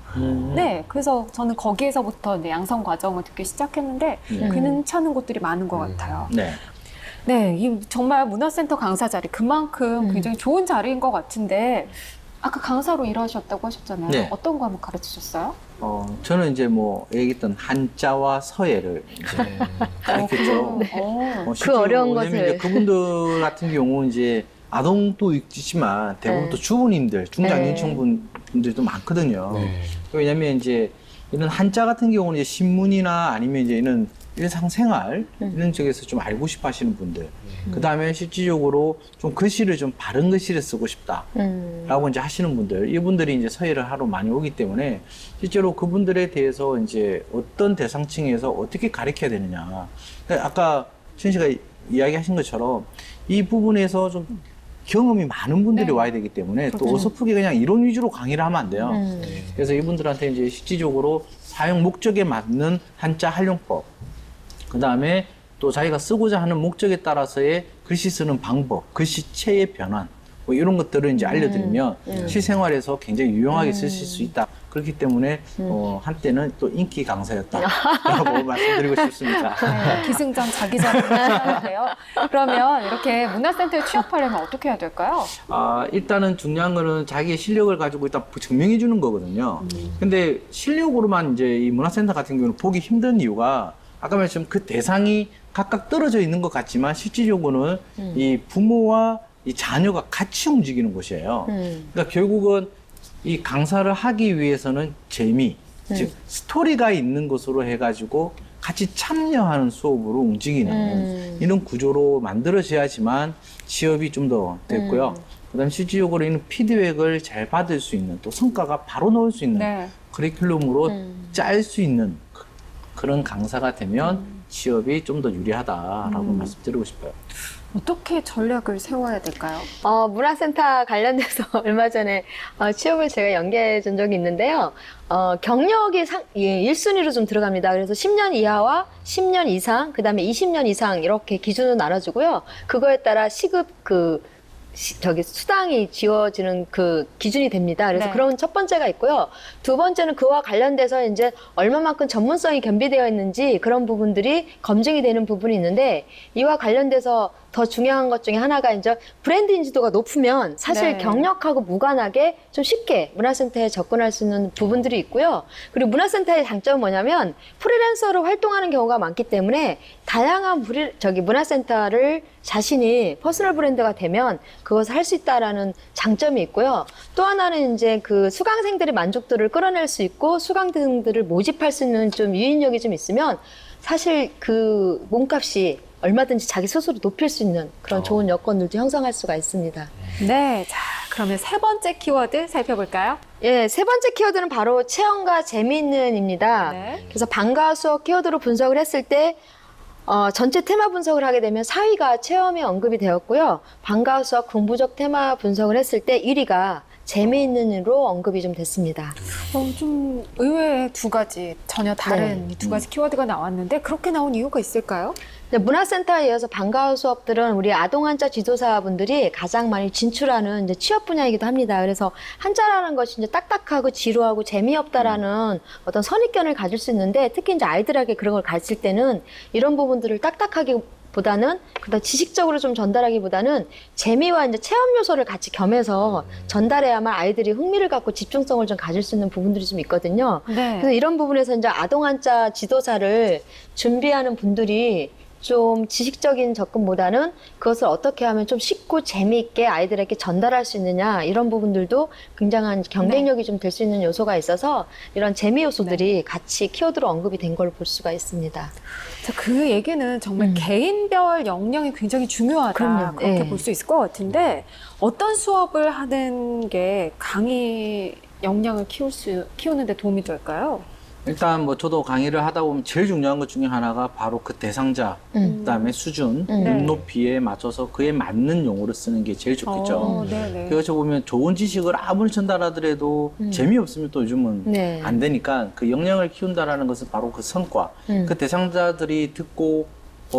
네, 그래서 저는 거기에서부터 이제 양성 과정을 듣기 시작했는데 괜찮은 곳들이 많은 것 같아요. 네. 네, 이 정말 문화센터 강사 자리 그만큼 굉장히 좋은 자리인 것 같은데 아까 강사로 일하셨다고 하셨잖아요. 네. 어떤 거 한번 가르치셨어요? 저는 이제 뭐 얘기했던 한자와 서예를 이제 가르쳤죠. 그 어려운 왜냐면 것을. 이제 그분들 같은 경우는 이제 아동도 있지만 대부분 또 주부님들, 중장년층 분들도 많거든요. 왜냐면 이제 이런 한자 같은 경우는 이제 신문이나 아니면 이제 이런 일상생활 이런 쪽에서 좀 알고 싶어 하시는 분들. 그 다음에 실질적으로 좀 글씨를 좀 바른 글씨를 쓰고 싶다라고 이제 하시는 분들. 이분들이 이제 서예를 하러 많이 오기 때문에 실제로 그분들에 대해서 이제 어떤 대상층에서 어떻게 가르쳐야 되느냐. 그러니까 아까 천 씨가 이야기하신 것처럼 이 부분에서 좀 경험이 많은 분들이 네. 와야 되기 때문에 또 어설프게 그냥 이론 위주로 강의를 하면 안 돼요. 그래서 이분들한테 이제 실질적으로 사용 목적에 맞는 한자 활용법, 그 다음에 또 자기가 쓰고자 하는 목적에 따라서의 글씨 쓰는 방법, 글씨체의 변환, 뭐 이런 것들을 이제 알려드리면 실생활에서 굉장히 유용하게 쓰실 수 있다. 그렇기 때문에 한때는 또 인기 강사였다라고 말씀드리고 싶습니다. 네, 기승전 자기전인데요. 그러면 이렇게 문화센터에 취업하려면 어떻게 해야 될까요? 일단은 중요한 거는 자기의 실력을 가지고 일단 증명해 주는 거거든요. 근데 실력으로만 이제 이 문화센터 같은 경우는 보기 힘든 이유가 아까 말씀 그 대상이 각각 떨어져 있는 것 같지만 실질적으로는 이 부모와 이 자녀가 같이 움직이는 곳이에요. 그러니까 결국은 이 강사를 하기 위해서는 재미, 즉 스토리가 있는 것으로 해가지고 같이 참여하는 수업으로 움직이는 이런 구조로 만들어져야지만 취업이 좀 더 됐고요. 그다음 실질적으로 있는 피드백을 잘 받을 수 있는 또 성과가 바로 나올 수 있는 네. 커리큘럼으로 짤 수 있는 그런 강사가 되면 취업이 좀 더 유리하다라고 말씀드리고 싶어요. 어떻게 전략을 세워야 될까요? 문화센터 관련돼서 얼마 전에 취업을 제가 연계해 준 적이 있는데요. 경력이 1순위로 좀 들어갑니다. 그래서 10년 이하와 10년 이상, 그 다음에 20년 이상 이렇게 기준으로 나눠주고요. 그거에 따라 시급 수당이 지워지는 그 기준이 됩니다. 그래서 네. 그런 첫 번째가 있고요. 두 번째는 그와 관련돼서 이제 얼마만큼 전문성이 겸비되어 있는지 그런 부분들이 검증이 되는 부분이 있는데 이와 관련돼서 더 중요한 것 중에 하나가 이제 브랜드 인지도가 높으면 사실 네. 경력하고 무관하게 좀 쉽게 문화센터에 접근할 수 있는 부분들이 있고요. 그리고 문화센터의 장점은 뭐냐면 프리랜서로 활동하는 경우가 많기 때문에 다양한 문화센터를 자신이 퍼스널 브랜드가 되면 그것을 할 수 있다라는 장점이 있고요. 또 하나는 이제 그 수강생들의 만족도를 끌어낼 수 있고 수강생들을 모집할 수 있는 좀 유인력이 좀 있으면 사실 그 몸값이 얼마든지 자기 스스로 높일 수 있는 그런 좋은 여건들도 형성할 수가 있습니다. 네, 자 그러면 세 번째 키워드 살펴볼까요? 예, 세 번째 키워드는 바로 체험과 재미있는입니다. 네. 그래서 방과 수업 키워드로 분석을 했을 때 전체 테마 분석을 하게 되면 4위가 체험이 언급이 되었고요. 방과 수업 공부적 테마 분석을 했을 때 1위가 재미있는으로 언급이 좀 됐습니다. 좀 의외의 두 가지 전혀 다른 두 가지 키워드가 나왔는데 그렇게 나온 이유가 있을까요? 문화센터에 이어서 방과후 수업들은 우리 아동한자 지도사분들이 가장 많이 진출하는 이제 취업 분야이기도 합니다. 그래서 한자라는 것이 이제 딱딱하고 지루하고 재미없다라는 어떤 선입견을 가질 수 있는데 특히 이제 아이들에게 그런 걸 가르칠 때는 이런 부분들을 딱딱하기보다는 그다음 지식적으로 좀 전달하기보다는 재미와 이제 체험 요소를 같이 겸해서 전달해야만 아이들이 흥미를 갖고 집중성을 좀 가질 수 있는 부분들이 좀 있거든요. 네. 그래서 이런 부분에서 이제 아동한자 지도사를 준비하는 분들이 좀 지식적인 접근보다는 그것을 어떻게 하면 좀 쉽고 재미있게 아이들에게 전달할 수 있느냐 이런 부분들도 굉장한 경쟁력이 좀 될 수 있는 요소가 있어서 이런 재미 요소들이 같이 키워드로 언급이 된 걸 볼 수가 있습니다. 자, 그 얘기는 정말 개인별 역량이 굉장히 중요하다. 그럼요. 그렇게 네. 볼 수 있을 것 같은데 어떤 수업을 하는 게 강의 역량을 키우는데 도움이 될까요? 일단 뭐 저도 강의를 하다 보면 제일 중요한 것 중에 하나가 바로 그 대상자, 그다음에 수준, 눈높이에 맞춰서 그에 맞는 용어를 쓰는 게 제일 좋겠죠. 네네. 그래서 보면 좋은 지식을 아무리 전달하더라도 재미없으면 또 요즘은 네. 안 되니까 그 역량을 키운다라는 것은 바로 그 성과, 그 대상자들이 듣고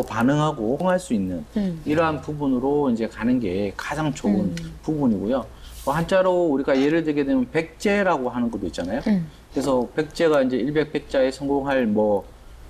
반응하고 할 수 있는 이러한 부분으로 이제 가는 게 가장 좋은 부분이고요. 한자로 우리가 예를 들게 되면 백제라고 하는 것도 있잖아요. 그래서 백제가 이제 일백백자에 성공할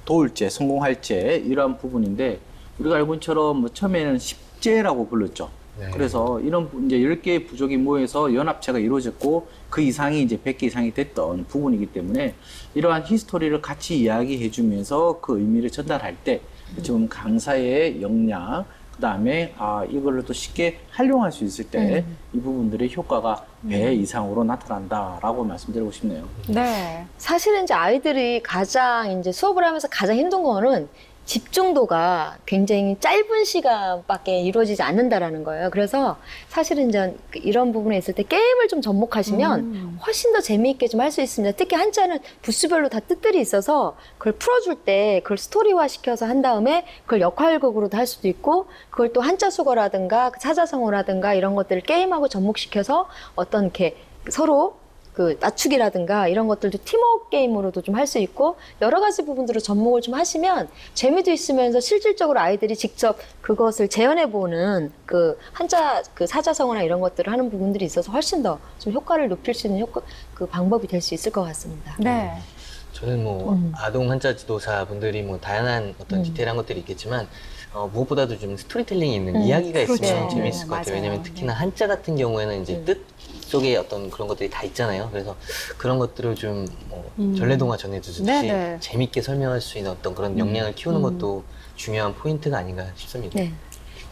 도울제, 성공할제 이러한 부분인데 우리가 알고 있는 것처럼 처음에는 십제라고 불렀죠. 네. 그래서 이런 이제 10개의 부족이 모여서 연합체가 이루어졌고 그 이상이 이제 100개 이상이 됐던 부분이기 때문에 이러한 히스토리를 같이 이야기해 주면서 그 의미를 전달할 때 지금 강사의 역량 그다음에 이걸로 또 쉽게 활용할 수 있을 때 이 부분들의 효과가 배 이상으로 나타난다라고 말씀드리고 싶네요. 네. 사실은 이제 아이들이 가장 이제 수업을 하면서 가장 힘든 거는 집중도가 굉장히 짧은 시간밖에 이루어지지 않는다라는 거예요. 그래서 사실은 이제 이런 부분에 있을 때 게임을 좀 접목하시면 훨씬 더 재미있게 좀 할 수 있습니다. 특히 한자는 부수별로 다 뜻들이 있어서 그걸 풀어줄 때 그걸 스토리화 시켜서 한 다음에 그걸 역할극으로도 할 수도 있고 그걸 또 한자 수거라든가 사자성어라든가 이런 것들을 게임하고 접목시켜서 어떤 이렇게 서로 그 낮추기라든가 이런 것들도 팀워크 게임으로도 좀 할 수 있고 여러 가지 부분들을 접목을 좀 하시면 재미도 있으면서 실질적으로 아이들이 직접 그것을 재현해보는 그 한자 그 사자성어나 이런 것들을 하는 부분들이 있어서 훨씬 더 좀 효과를 높일 수 있는 그 방법이 될 수 있을 것 같습니다. 네. 저는 뭐 아동 한자 지도사 분들이 뭐 다양한 어떤 디테일한 것들이 있겠지만 무엇보다도 좀 스토리텔링이 있는 이야기가 있으면 그렇죠. 재미있을 것 같아요. 맞아요. 왜냐면 특히나 한자 같은 경우에는 이제 뜻 속에 어떤 그런 것들이 다 있잖아요. 그래서 그런 것들을 좀 뭐 전래동화 전해주듯이 네네. 재밌게 설명할 수 있는 어떤 그런 역량을 키우는 것도 중요한 포인트가 아닌가 싶습니다. 네.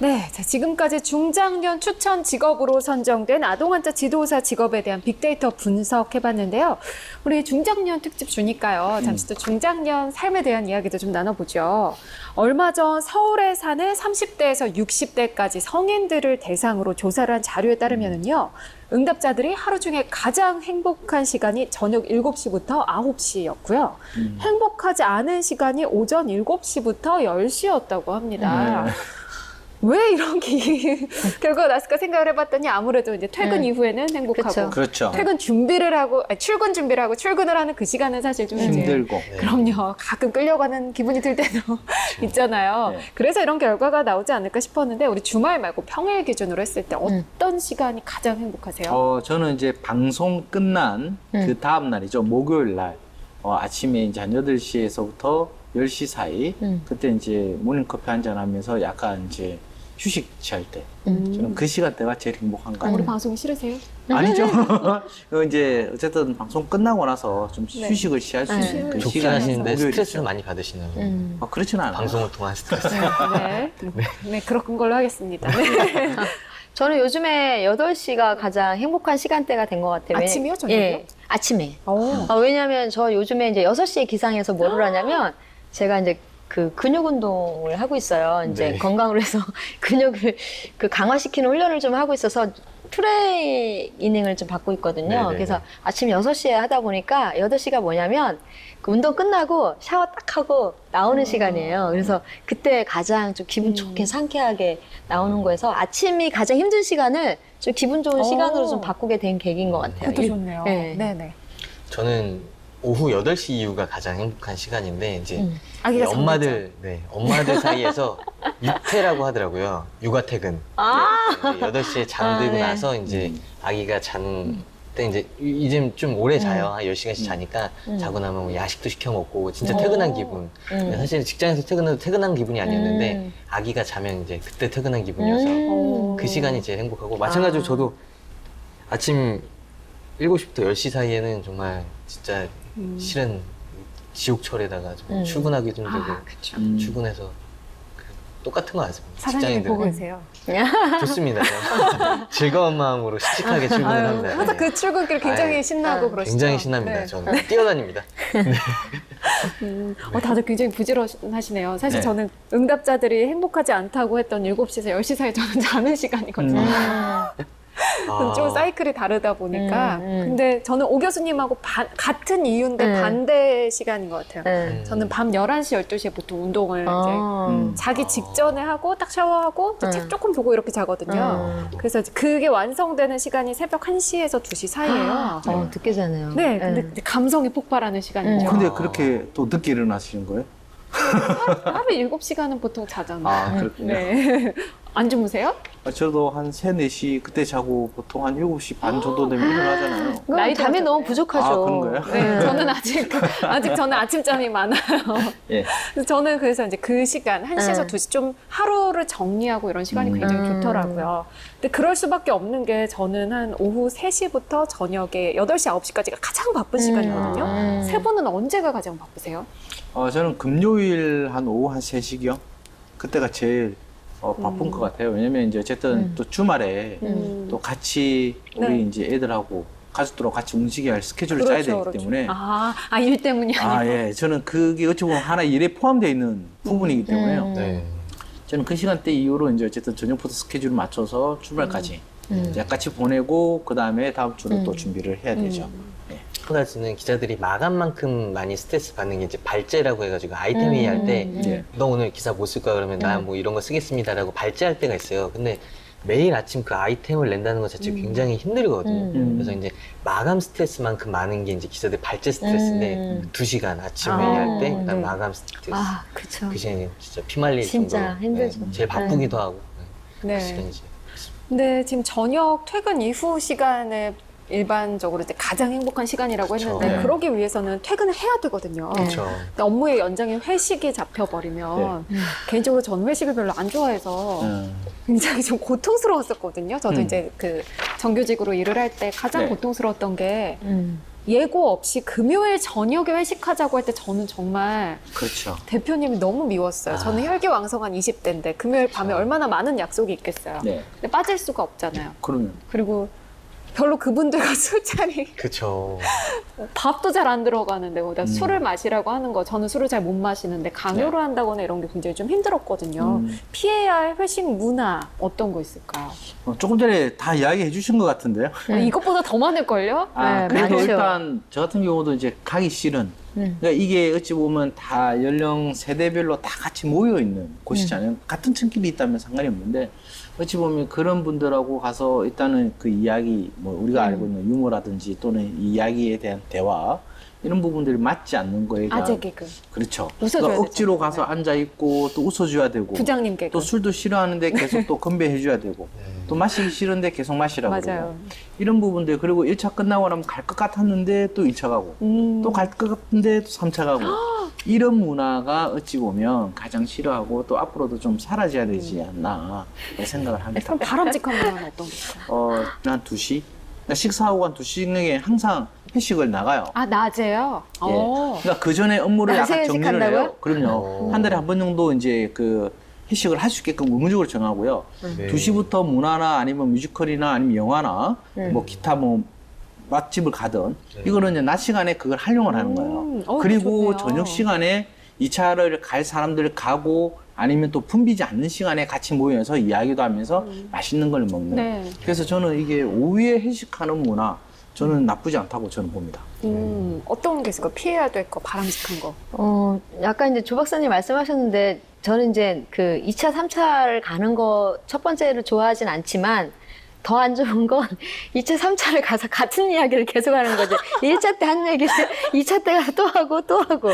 네, 자, 지금까지 중장년 추천 직업으로 선정된 아동한자 지도사 직업에 대한 빅데이터 분석해봤는데요. 우리 중장년 특집 주니까요. 잠시 또 중장년 삶에 대한 이야기도 좀 나눠보죠. 얼마 전 서울에 사는 30대에서 60대까지 성인들을 대상으로 조사를 한 자료에 따르면요. 응답자들이 하루 중에 가장 행복한 시간이 저녁 7시부터 9시였고요. 행복하지 않은 시간이 오전 7시부터 10시였다고 합니다. 왜 이런 결과가 났을까 생각을 해봤더니 아무래도 이제 퇴근 이후에는 행복하고 그쵸. 그렇죠. 퇴근 준비를 하고 출근 준비를 하고 출근을 하는 그 시간은 사실 좀 이제 힘들고. 네. 그럼요. 가끔 끌려가는 기분이 들 때도 있잖아요. 네. 그래서 이런 결과가 나오지 않을까 싶었는데 우리 주말 말고 평일 기준으로 했을 때 어떤 시간이 가장 행복하세요? 저는 이제 방송 끝난 그 다음 날이죠. 목요일 날 아침에 이제 한 8시에서부터 10시 사이 그때 이제 모닝커피 한잔 하면서 약간 이제 휴식 취할 때 저는 그 시간대가 제일 행복한 것 우리 같아요. 방송이 싫으세요? 아니죠. 이제 어쨌든 방송 끝나고 나서 좀 네. 휴식을 취할 수 있는 그 좋긴 시간이 하시는데 목요일이죠. 스트레스를 많이 받으시나요? 그렇지는 않아요. 방송을 통한 스트레스. 네. 네, 그런 걸로 하겠습니다. 네. 저는 요즘에 8시가 가장 행복한 시간대가 된 것 같아요. 아침이요? 저녁이요? 예, 아침에. 오. 왜냐하면 저 요즘에 이제 6시에 기상해서 뭐를 하냐면 제가 이제 그 근육 운동을 하고 있어요. 이제 네. 건강을 해서 근육을 그 강화시키는 훈련을 좀 하고 있어서 트레이닝을 좀 받고 있거든요. 네네네. 그래서 아침 6시에 하다 보니까 8시가 뭐냐면 그 운동 끝나고 샤워 딱 하고 나오는 시간이에요. 그래서 그때 가장 좀 기분 좋게 상쾌하게 나오는 거여서 아침이 가장 힘든 시간을 좀 기분 좋은 시간으로 좀 바꾸게 된 계기인 것 같아요. 그것도 좋네요. 네. 네네. 저는 오후 8시 이후가 가장 행복한 시간인데 이제 아기가 엄마들 사이에서 육퇴라고 하더라고요. 육아 퇴근. 네, 8시에 잠들고 네. 나서 이제 아기가 자는 때 이제 좀 오래 자요. 한 10시간씩 자니까 자고 나면 뭐 야식도 시켜 먹고 진짜 퇴근한 기분. 사실 직장에서 퇴근해도 퇴근한 기분이 아니었는데 아기가 자면 이제 그때 퇴근한 기분이어서 그 시간이 제일 행복하고 마찬가지로 저도 아침 7시부터 10시 사이에는 정말 진짜 실은 지옥철에다가 좀 출근하기도 힘들고 그쵸. 출근해서 똑같은 거 같습니다. 사장님이 보고 계세요. 좋습니다. 저는. 즐거운 마음으로 씩씩하게 출근을 합니다. 항상 그 출근길 굉장히 아유, 신나고 그러시죠? 굉장히 신납니다. 네. 저는 뛰어다닙니다. 다들 굉장히 부지런하시네요. 사실 네. 저는 응답자들이 행복하지 않다고 했던 7시에서 10시 사이 저는 자는 시간이거든요. 좀 사이클이 다르다 보니까. 근데 저는 오 교수님하고 같은 이유인데 반대 시간인 것 같아요. 저는 밤 11시, 12시에 보통 운동을 이제 자기 직전에 하고 딱 샤워하고 이제 책 조금 보고 이렇게 자거든요. 그래서 이제 그게 완성되는 시간이 새벽 1시에서 2시 사이예요. 늦게 자네요. 네, 근데 이제 감성이 폭발하는 시간이죠. 근데 그렇게 또 늦게 일어나시는 거예요? 하루에 7시간은 보통 자잖아요. 그렇군요. 네. 안 주무세요? 저도 한 3, 4시 그때 자고 보통 한 7시 반 정도 되면 일어나잖아요. 나이 잠이 너무 부족하죠. 그런 거예요? 네, 저는 아직 저는 아침잠이 많아요. 예. 그래서 저는 그래서 이제 그 시간 1시에서 2시 좀 하루를 정리하고 이런 시간이 굉장히 좋더라고요. 근데 그럴 수밖에 없는 게 저는 한 오후 3시부터 저녁에 8시, 9시까지가 가장 바쁜 시간이거든요. 세 분은 언제가 가장 바쁘세요? 저는 금요일 한 오후 한 3시경 그때가 제일 바쁜 것 같아요. 왜냐면 이제 어쨌든 또 주말에 또 같이 우리 네. 이제 애들하고 가족들하고 같이 움직여야 할 스케줄을 짜야 되기 때문에 일 때문이 아니고. 예. 저는 그게 어찌 보면 하나 일에 포함되어 있는 부분이기 때문에요. 네. 저는 그 시간대 이후로 이제 어쨌든 저녁부터 스케줄을 맞춰서 출발까지 이제 같이 보내고 그 다음에 다음 주로 또 준비를 해야 되죠. 한 가지는 기자들이 마감만큼 많이 스트레스 받는 게 이제 발제라고 해가지고 아이템 회의할 때 예. 너 오늘 기사 못 쓸 거야 그러면 나 뭐 이런 거 쓰겠습니다라고 발제할 때가 있어요. 근데 매일 아침 그 아이템을 낸다는 것 자체가 굉장히 힘들거든요. 그래서 이제 마감 스트레스만큼 많은 게 이제 기자들 발제 스트레스인데 2시간 아침 회의할 때 그다음 네. 마감 스트레스. 아, 그쵸. 그 시간이 진짜 피말릴 진짜 정도로 힘들죠. 제일 바쁘기도 하고 네. 그 시간이지. 근데 지금 저녁 퇴근 이후 시간에 일반적으로 이제 가장 행복한 시간이라고 그쵸. 했는데 네. 그러기 위해서는 퇴근을 해야 되거든요. 그렇죠. 근데 업무의 연장인 회식이 잡혀버리면 개인적으로 저는 회식을 별로 안 좋아해서 굉장히 좀 고통스러웠었거든요. 저도 이제 그 정규직으로 일을 할 때 가장 네. 고통스러웠던 게 예고 없이 금요일 저녁에 회식하자고 할 때 저는 정말 그렇죠. 대표님이 너무 미웠어요. 저는 혈기왕성한 20대인데 금요일 밤에 얼마나 많은 약속이 있겠어요. 네. 근데 빠질 수가 없잖아요. 그러면 그리고 별로 그분들과 술자리 그렇죠. 밥도 잘 안 들어가는데 거기다 술을 마시라고 하는 거 저는 술을 잘 못 마시는데 강요를 한다거나 이런 게 굉장히 좀 힘들었거든요. 피해야 할 회식 문화 어떤 거 있을까요? 조금 전에 다 이야기해 주신 것 같은데요. 이것보다 더 많을걸요? 네, 그래도 많죠. 일단 저 같은 경우도 이제 가기 싫은. 그러니까 이게 어찌 보면 다 연령 세대별로 다 같이 모여 있는 곳이잖아요. 같은 층끼리 있다면 상관이 없는데 어찌 보면 그런 분들하고 가서 일단은 그 이야기, 뭐 우리가 알고 있는 유머라든지 또는 이 이야기에 대한 대화 이런 부분들이 맞지 않는 거에 대한 아재 개그. 그렇죠. 웃어줘야 그러니까 억지로 되잖아요. 가서 앉아 있고 또 웃어줘야 되고 부장님 개그. 또 술도 싫어하는데 계속 또 건배해줘야 되고 또 마시기 싫은데 계속 마시라고 맞아요. 그러고 이런 부분들 그리고 1차 끝나고 나면 갈 것 같았는데 또 2차 가고 또 갈 것 같은데 또 3차 가고 이런 문화가 어찌 보면 가장 싫어하고 또 앞으로도 좀 사라져야 되지 않나 생각을 합니다. 그럼 바람직한 문화는 어떤 게 있어요? 한 2시? 그러니까 식사하고 한 2시에 항상 회식을 나가요. 아, 낮에요? 예. 어. 그러니까 그 전에 업무를 낮에 약간 정리를 회식한다고요? 해요. 그럼요. 오. 한 달에 한 번 정도 이제 그 회식을 할 수 있게끔 의무적으로 정하고요. 네. 2시부터 문화나 아니면 뮤지컬이나 아니면 영화나 뭐 기타 뭐 맛집을 가든 이거는 이제 낮 시간에 그걸 활용을 하는 거예요. 그리고 좋네요. 저녁 시간에 2차를 갈 사람들 가고 아니면 또 붐비지 않는 시간에 같이 모여서 이야기도 하면서 맛있는 걸 먹는. 네. 그래서 저는 이게 오후에 회식하는 문화 저는 나쁘지 않다고 저는 봅니다. 어떤 게 있을까요? 피해야 될 거, 바람직한 거. 약간 이제 조 박사님 말씀하셨는데, 저는 이제 그 2차, 3차를 가는 거 첫 번째로 좋아하진 않지만, 더 안 좋은 건 2차, 3차를 가서 같은 이야기를 계속 하는 거죠. 1차 때 한 얘기를 2차 때 가서 또 하고 또 하고.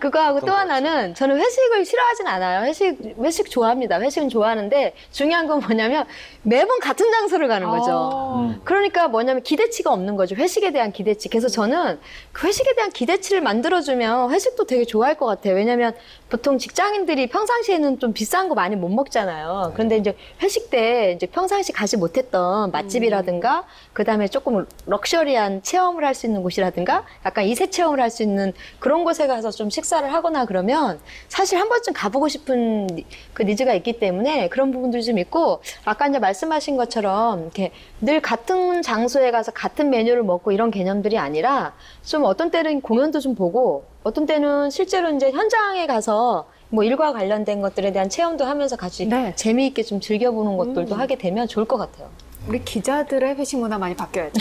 그거 하고 또 하나는 저는 회식을 싫어하진 않아요. 회식 좋아합니다. 회식은 좋아하는데 중요한 건 뭐냐면 매번 같은 장소를 가는 거죠. 그러니까 뭐냐면 기대치가 없는 거죠. 회식에 대한 기대치. 그래서 저는 그 회식에 대한 기대치를 만들어주면 회식도 되게 좋아할 것 같아요. 왜냐면 보통 직장인들이 평상시에는 좀 비싼 거 많이 못 먹잖아요. 그런데 이제 회식 때 이제 평상시 가지 못했던 맛집이라든가 그다음에 조금 럭셔리한 체험을 할 수 있는 곳이라든가 약간 이색 체험을 할 수 있는 그런 곳에 가서 좀 식사를 하거나 그러면 사실 한 번쯤 가보고 싶은 그 니즈가 있기 때문에 그런 부분들이 좀 있고 아까 이제 말씀하신 것처럼 이렇게 늘 같은 장소에 가서 같은 메뉴를 먹고 이런 개념들이 아니라 좀 어떤 때는 공연도 좀 보고 어떤 때는 실제로 이제 현장에 가서 뭐 일과 관련된 것들에 대한 체험도 하면서 같이 네. 재미있게 좀 즐겨보는 것들도 하게 되면 좋을 것 같아요. 우리 기자들의 회식 문화 많이 바뀌어야죠.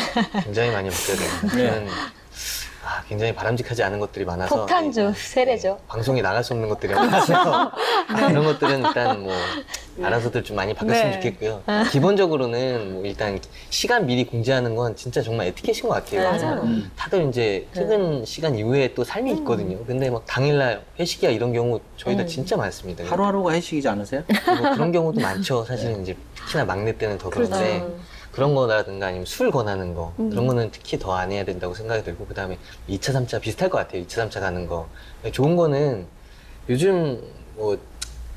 굉장히 많이 바뀌어야 됩니다. 네. 저는 굉장히 바람직하지 않은 것들이 많아서 폭탄주 세례죠. 방송에 나갈 수 없는 것들이 많아서 그런 것들은 일단 뭐 알아서들 좀 많이 바뀌었으면 네. 좋겠고요. 기본적으로는 뭐 일단 시간 미리 공지하는 건 진짜 정말 에티켓인 것 같아요. 맞아요. 다들 이제 퇴근 시간 이후에 또 삶이 있거든요. 근데 막 당일날 회식이야 이런 경우 저희도 진짜 많습니다. 하루하루가 회식이지 않으세요? 그리고 그런 경우도 많죠. 사실은 이제 특히나 막내 때는 더 그런데 그런 거라든가 아니면 술 권하는 거 그런 거는 특히 더 안 해야 된다고 생각이 들고 그 다음에 2차, 3차 비슷할 것 같아요. 2차, 3차 가는 거. 좋은 거는 요즘 뭐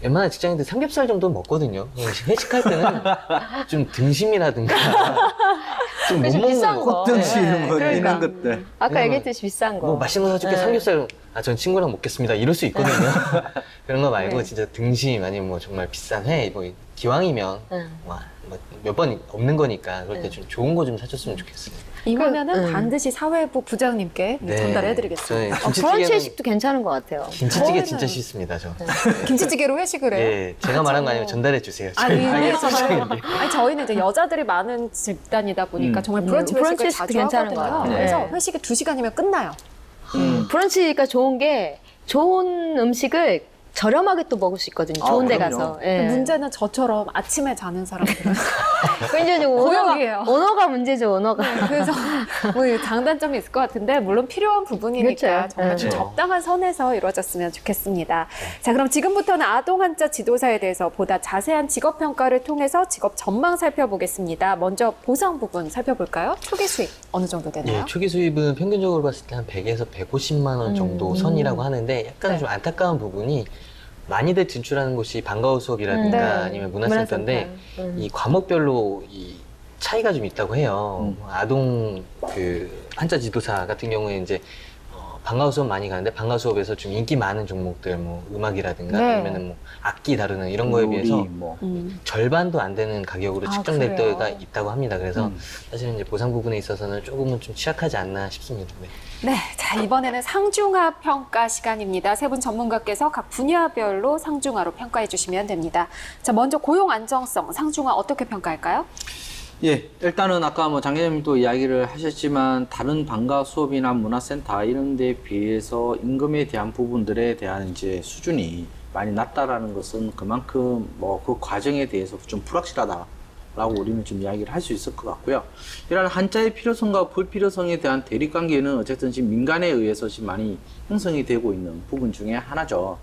웬만한 직장인들 삼겹살 정도 먹거든요. 회식할 때는 좀 등심이라든가 좀 못 그치, 먹는 비싼 거. 거. 꽃등심 네, 뭐 그러니까. 이런 것들. 아까 네. 얘기했듯이 비싼 거. 뭐 맛있는 거 사줄게 네. 삼겹살 전 친구랑 먹겠습니다 이럴 수 있거든요. 그런 거 말고 네. 진짜 등심 아니면 뭐 정말 비싼 회 뭐 기왕이면 몇 번 없는 거니까 그럴 때 좀 좋은 거 좀 사줬으면 좋겠습니다. 이거면은 반드시 사회부 부장님께 전달해드리겠습니다. 브런치 회식도 괜찮은 것 같아요. 김치찌개 저희는- 진짜 싫습니다 저. 김치찌개로 회식을 해요? 예, 제가 말한 거 아니면 전달해 주세요. 아니, 알겠습니다. 아니, 저희는 이제 여자들이 많은 집단이다 보니까 정말 브런치 브런치 회식을 회식도 자주 괜찮은 하거든요. 것 같아요. 그래서 네. 회식이 2시간이면 끝나요. 브런치가 좋은 게 좋은 음식을 저렴하게 또 먹을 수 있거든요. 좋은 데 그럼요. 가서. 예. 문제는 저처럼 아침에 자는 사람들은 굉장히 고역이에요. 언어가 문제죠, 언어가. 네, 그래서 뭐 장단점이 있을 것 같은데 물론 필요한 부분이니까 그렇죠. 정말 좀 네. 적당한 선에서 이루어졌으면 좋겠습니다. 자, 그럼 지금부터는 아동 한자 지도사에 대해서 보다 자세한 직업 평가를 통해서 직업 전망 살펴보겠습니다. 먼저 보상 부분 살펴볼까요? 초기 수입 어느 정도 되나요? 예, 초기 수입은 평균적으로 봤을 때 한 100에서 150만 원 정도 선이라고 하는데 약간 네. 좀 안타까운 부분이 많이들 진출하는 곳이 방과후 수업이라든가 네. 아니면 문화센터인데 이 과목별로 이 차이가 좀 있다고 해요. 아동 그 한자 지도사 같은 경우에 이제 방과후 수업 많이 가는데 방과후 수업에서 좀 인기 많은 종목들 뭐 음악이라든가 네. 아니면은 뭐 악기 다루는 이런 거에 요리, 비해서 뭐. 절반도 안 되는 가격으로 아, 측정될 그래요? 때가 있다고 합니다. 그래서 음. 사실은 이제 보상 부분에 있어서는 조금은 좀 취약하지 않나 싶습니다. 네. 네, 자 이번에는 상중하 평가 시간입니다. 세 분 전문가께서 각 분야별로 상중하로 평가해 주시면 됩니다. 자, 먼저 고용 안정성 상중하 어떻게 평가할까요? 예, 일단은 아까 뭐 장계장님도 이야기를 하셨지만 다른 방과 수업이나 문화센터 이런 데 비해서 임금에 대한 부분들에 대한 이제 수준이 많이 낮다라는 것은 그만큼 뭐 그 과정에 대해서 좀 불확실하다라고 우리는 좀 이야기를 할 수 있을 것 같고요. 이런 한자의 필요성과 불필요성에 대한 대립관계는 어쨌든 지금 민간에 의해서 지금 많이 형성이 되고 있는 부분 중에 하나죠.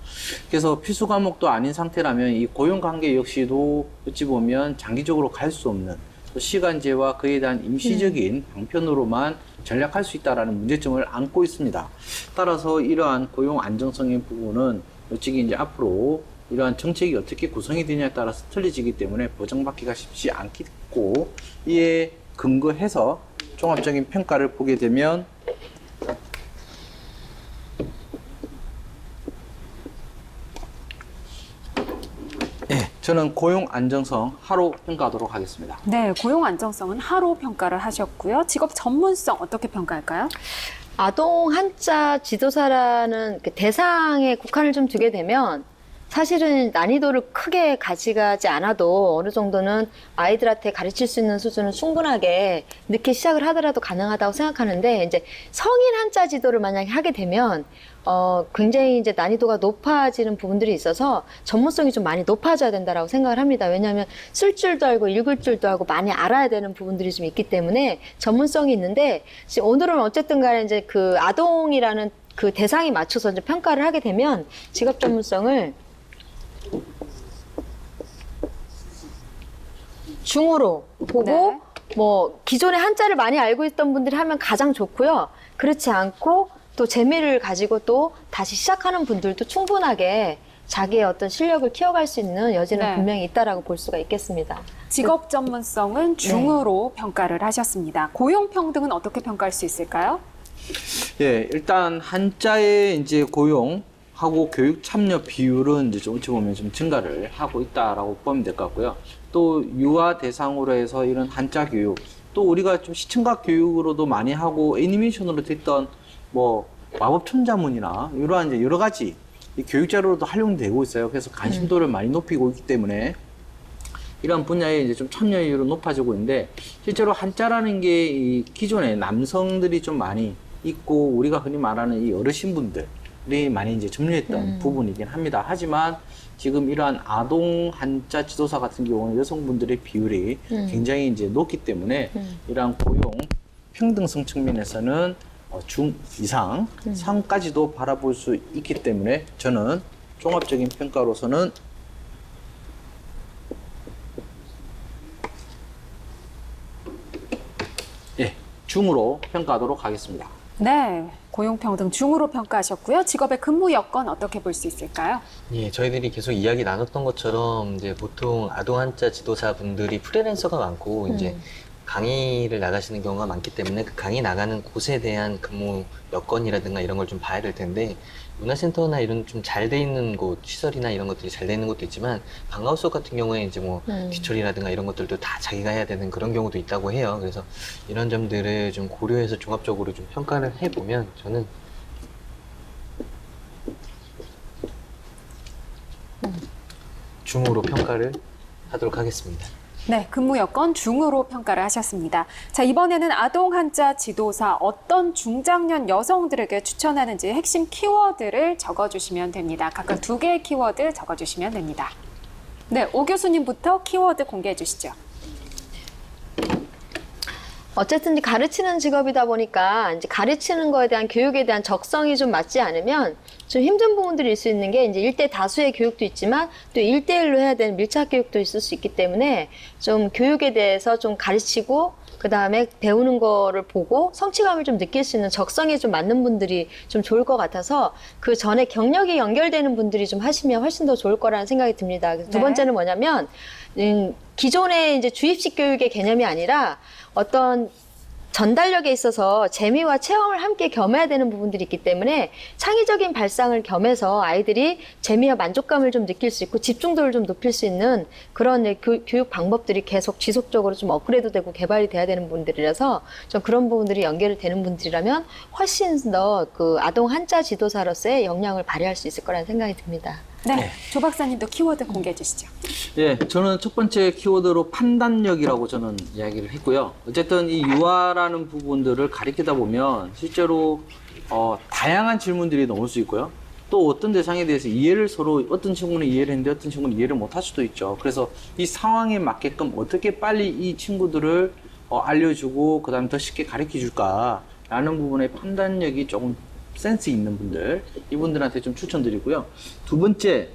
그래서 필수 과목도 아닌 상태라면 이 고용관계 역시도 어찌 보면 장기적으로 갈 수 없는 시간제와 그에 대한 임시적인 방편으로만 전략할 수 있다는 문제점을 안고 있습니다. 따라서 이러한 고용 안정성의 부분은 솔직히 이제 앞으로 이러한 정책이 어떻게 구성이 되냐에 따라서 틀려지기 때문에 보장받기가 쉽지 않겠고, 이에 근거해서 종합적인 평가를 보게 되면 저는 고용 안정성 하로 평가하도록 하겠습니다. 네, 고용 안정성은 하로 평가를 하셨고요. 직업 전문성 어떻게 평가할까요? 아동 한자 지도사라는 그 대상에 국한을 좀 두게 되면 사실은 난이도를 크게 가져가지 않아도 어느 정도는 아이들한테 가르칠 수 있는 수준은 충분하게 늦게 시작을 하더라도 가능하다고 생각하는데, 이제 성인 한자 지도를 만약에 하게 되면 굉장히 이제 난이도가 높아지는 부분들이 있어서 전문성이 좀 많이 높아져야 된다라고 생각을 합니다. 왜냐하면 쓸 줄도 알고 읽을 줄도 알고 많이 알아야 되는 부분들이 좀 있기 때문에 전문성이 있는데, 지금 오늘은 어쨌든 간에 이제 그 아동이라는 그 대상에 맞춰서 이제 평가를 하게 되면 직업 전문성을 중으로 보고, 네. 뭐 기존에 한자를 많이 알고 있던 분들이 하면 가장 좋고요. 그렇지 않고 또 재미를 가지고 또 다시 시작하는 분들도 충분하게 자기의 어떤 실력을 키워갈 수 있는 여지는 네. 분명히 있다라고 볼 수가 있겠습니다. 직업 전문성은 중으로 평가를 하셨습니다. 고용 평등은 어떻게 평가할 수 있을까요? 예, 일단 한자의 이제 고용하고 교육 참여 비율은 이제 좀 어찌 보면 좀 증가를 하고 있다라고 보면 될 것 같고요. 또 유아 대상으로 해서 이런 한자 교육, 또 우리가 좀 시청각 교육으로도 많이 하고 애니메이션으로 됐던 뭐 마법 천자문이나 이러한 이제 여러 가지 이 교육 자료로도 활용되고 있어요. 그래서 관심도를 많이 높이고 있기 때문에 이런 분야에 이제 좀 참여율은 높아지고 있는데, 실제로 한자라는 게 이 기존에 남성들이 좀 많이 있고 우리가 흔히 말하는 이 어르신분들이 많이 이제 점유했던 부분이긴 합니다. 하지만 지금 이러한 아동 한자 지도사 같은 경우는 여성분들의 비율이 굉장히 이제 높기 때문에 이러한 고용 평등성 측면에서는 중 이상 상까지도 바라볼 수 있기 때문에 저는 종합적인 평가로서는 중으로 평가하도록 하겠습니다. 네, 고용 평등 중으로 평가하셨고요. 직업의 근무 여건 어떻게 볼 수 있을까요? 예, 저희들이 계속 이야기 나눴던 것처럼 이제 보통 아동 한자 지도사 분들이 프리랜서가 많고 이제 강의를 나가시는 경우가 많기 때문에 그 강의 나가는 곳에 대한 근무 여건이라든가 이런 걸 좀 봐야 될 텐데, 문화센터나 이런 좀 잘 돼 있는 곳, 시설이나 이런 것들이 잘 돼 있는 곳도 있지만 방과후 수업 같은 경우에 이제 뭐 뒤처리라든가 이런 것들도 다 자기가 해야 되는 그런 경우도 있다고 해요. 그래서 이런 점들을 좀 고려해서 종합적으로 좀 평가를 해보면 저는 중으로 평가를 하도록 하겠습니다. 네, 근무 여건 중으로 평가를 하셨습니다. 자, 이번에는 아동 한자 지도사 어떤 중장년 여성들에게 추천하는지 핵심 키워드를 적어주시면 됩니다. 각각 2개의 키워드 적어주시면 됩니다. 네, 오 교수님부터 키워드 공개해 주시죠. 어쨌든 이제 가르치는 직업이다 보니까 이제 가르치는 거에 대한 교육에 대한 적성이 좀 맞지 않으면 좀 힘든 부분들이 있을 수 있는 게 이제 1대 다수의 교육도 있지만 또 1대1로 해야 되는 밀착 교육도 있을 수 있기 때문에 좀 교육에 대해서 좀 가르치고 그 다음에 배우는 거를 보고 성취감을 좀 느낄 수 있는 적성에 좀 맞는 분들이 좀 좋을 것 같아서 그 전에 경력이 연결되는 분들이 좀 하시면 훨씬 더 좋을 거라는 생각이 듭니다. 그래서 두 네. 번째는 뭐냐면 기존의 이제 주입식 교육의 개념이 아니라 어떤 전달력에 있어서 재미와 체험을 함께 겸해야 되는 부분들이 있기 때문에 창의적인 발상을 겸해서 아이들이 재미와 만족감을 좀 느낄 수 있고 집중도를 좀 높일 수 있는 그런 교육 방법들이 계속 지속적으로 좀 업그레이드되고 개발이 돼야 되는 분들이라서 좀 그런 부분들이 연결이 되는 분들이라면 훨씬 더 그 아동 한자 지도사로서의 역량을 발휘할 수 있을 거라는 생각이 듭니다. 네, 조 박사님도 키워드 공개해 주시죠. 예, 저는 첫 번째 키워드로 판단력이라고 저는 이야기를 했고요. 어쨌든 이 유아라는 부분들을 가리키다 보면 실제로 다양한 질문들이 나올 수 있고요. 또 어떤 대상에 대해서 이해를 서로 어떤 친구는 이해를 했는데 어떤 친구는 이해를 못 할 수도 있죠. 그래서 이 상황에 맞게끔 어떻게 빨리 이 친구들을 알려주고 그다음에 더 쉽게 가르쳐 줄까라는 부분의 판단력이 조금 센스 있는 분들, 이분들한테 좀 추천드리고요. 두 번째,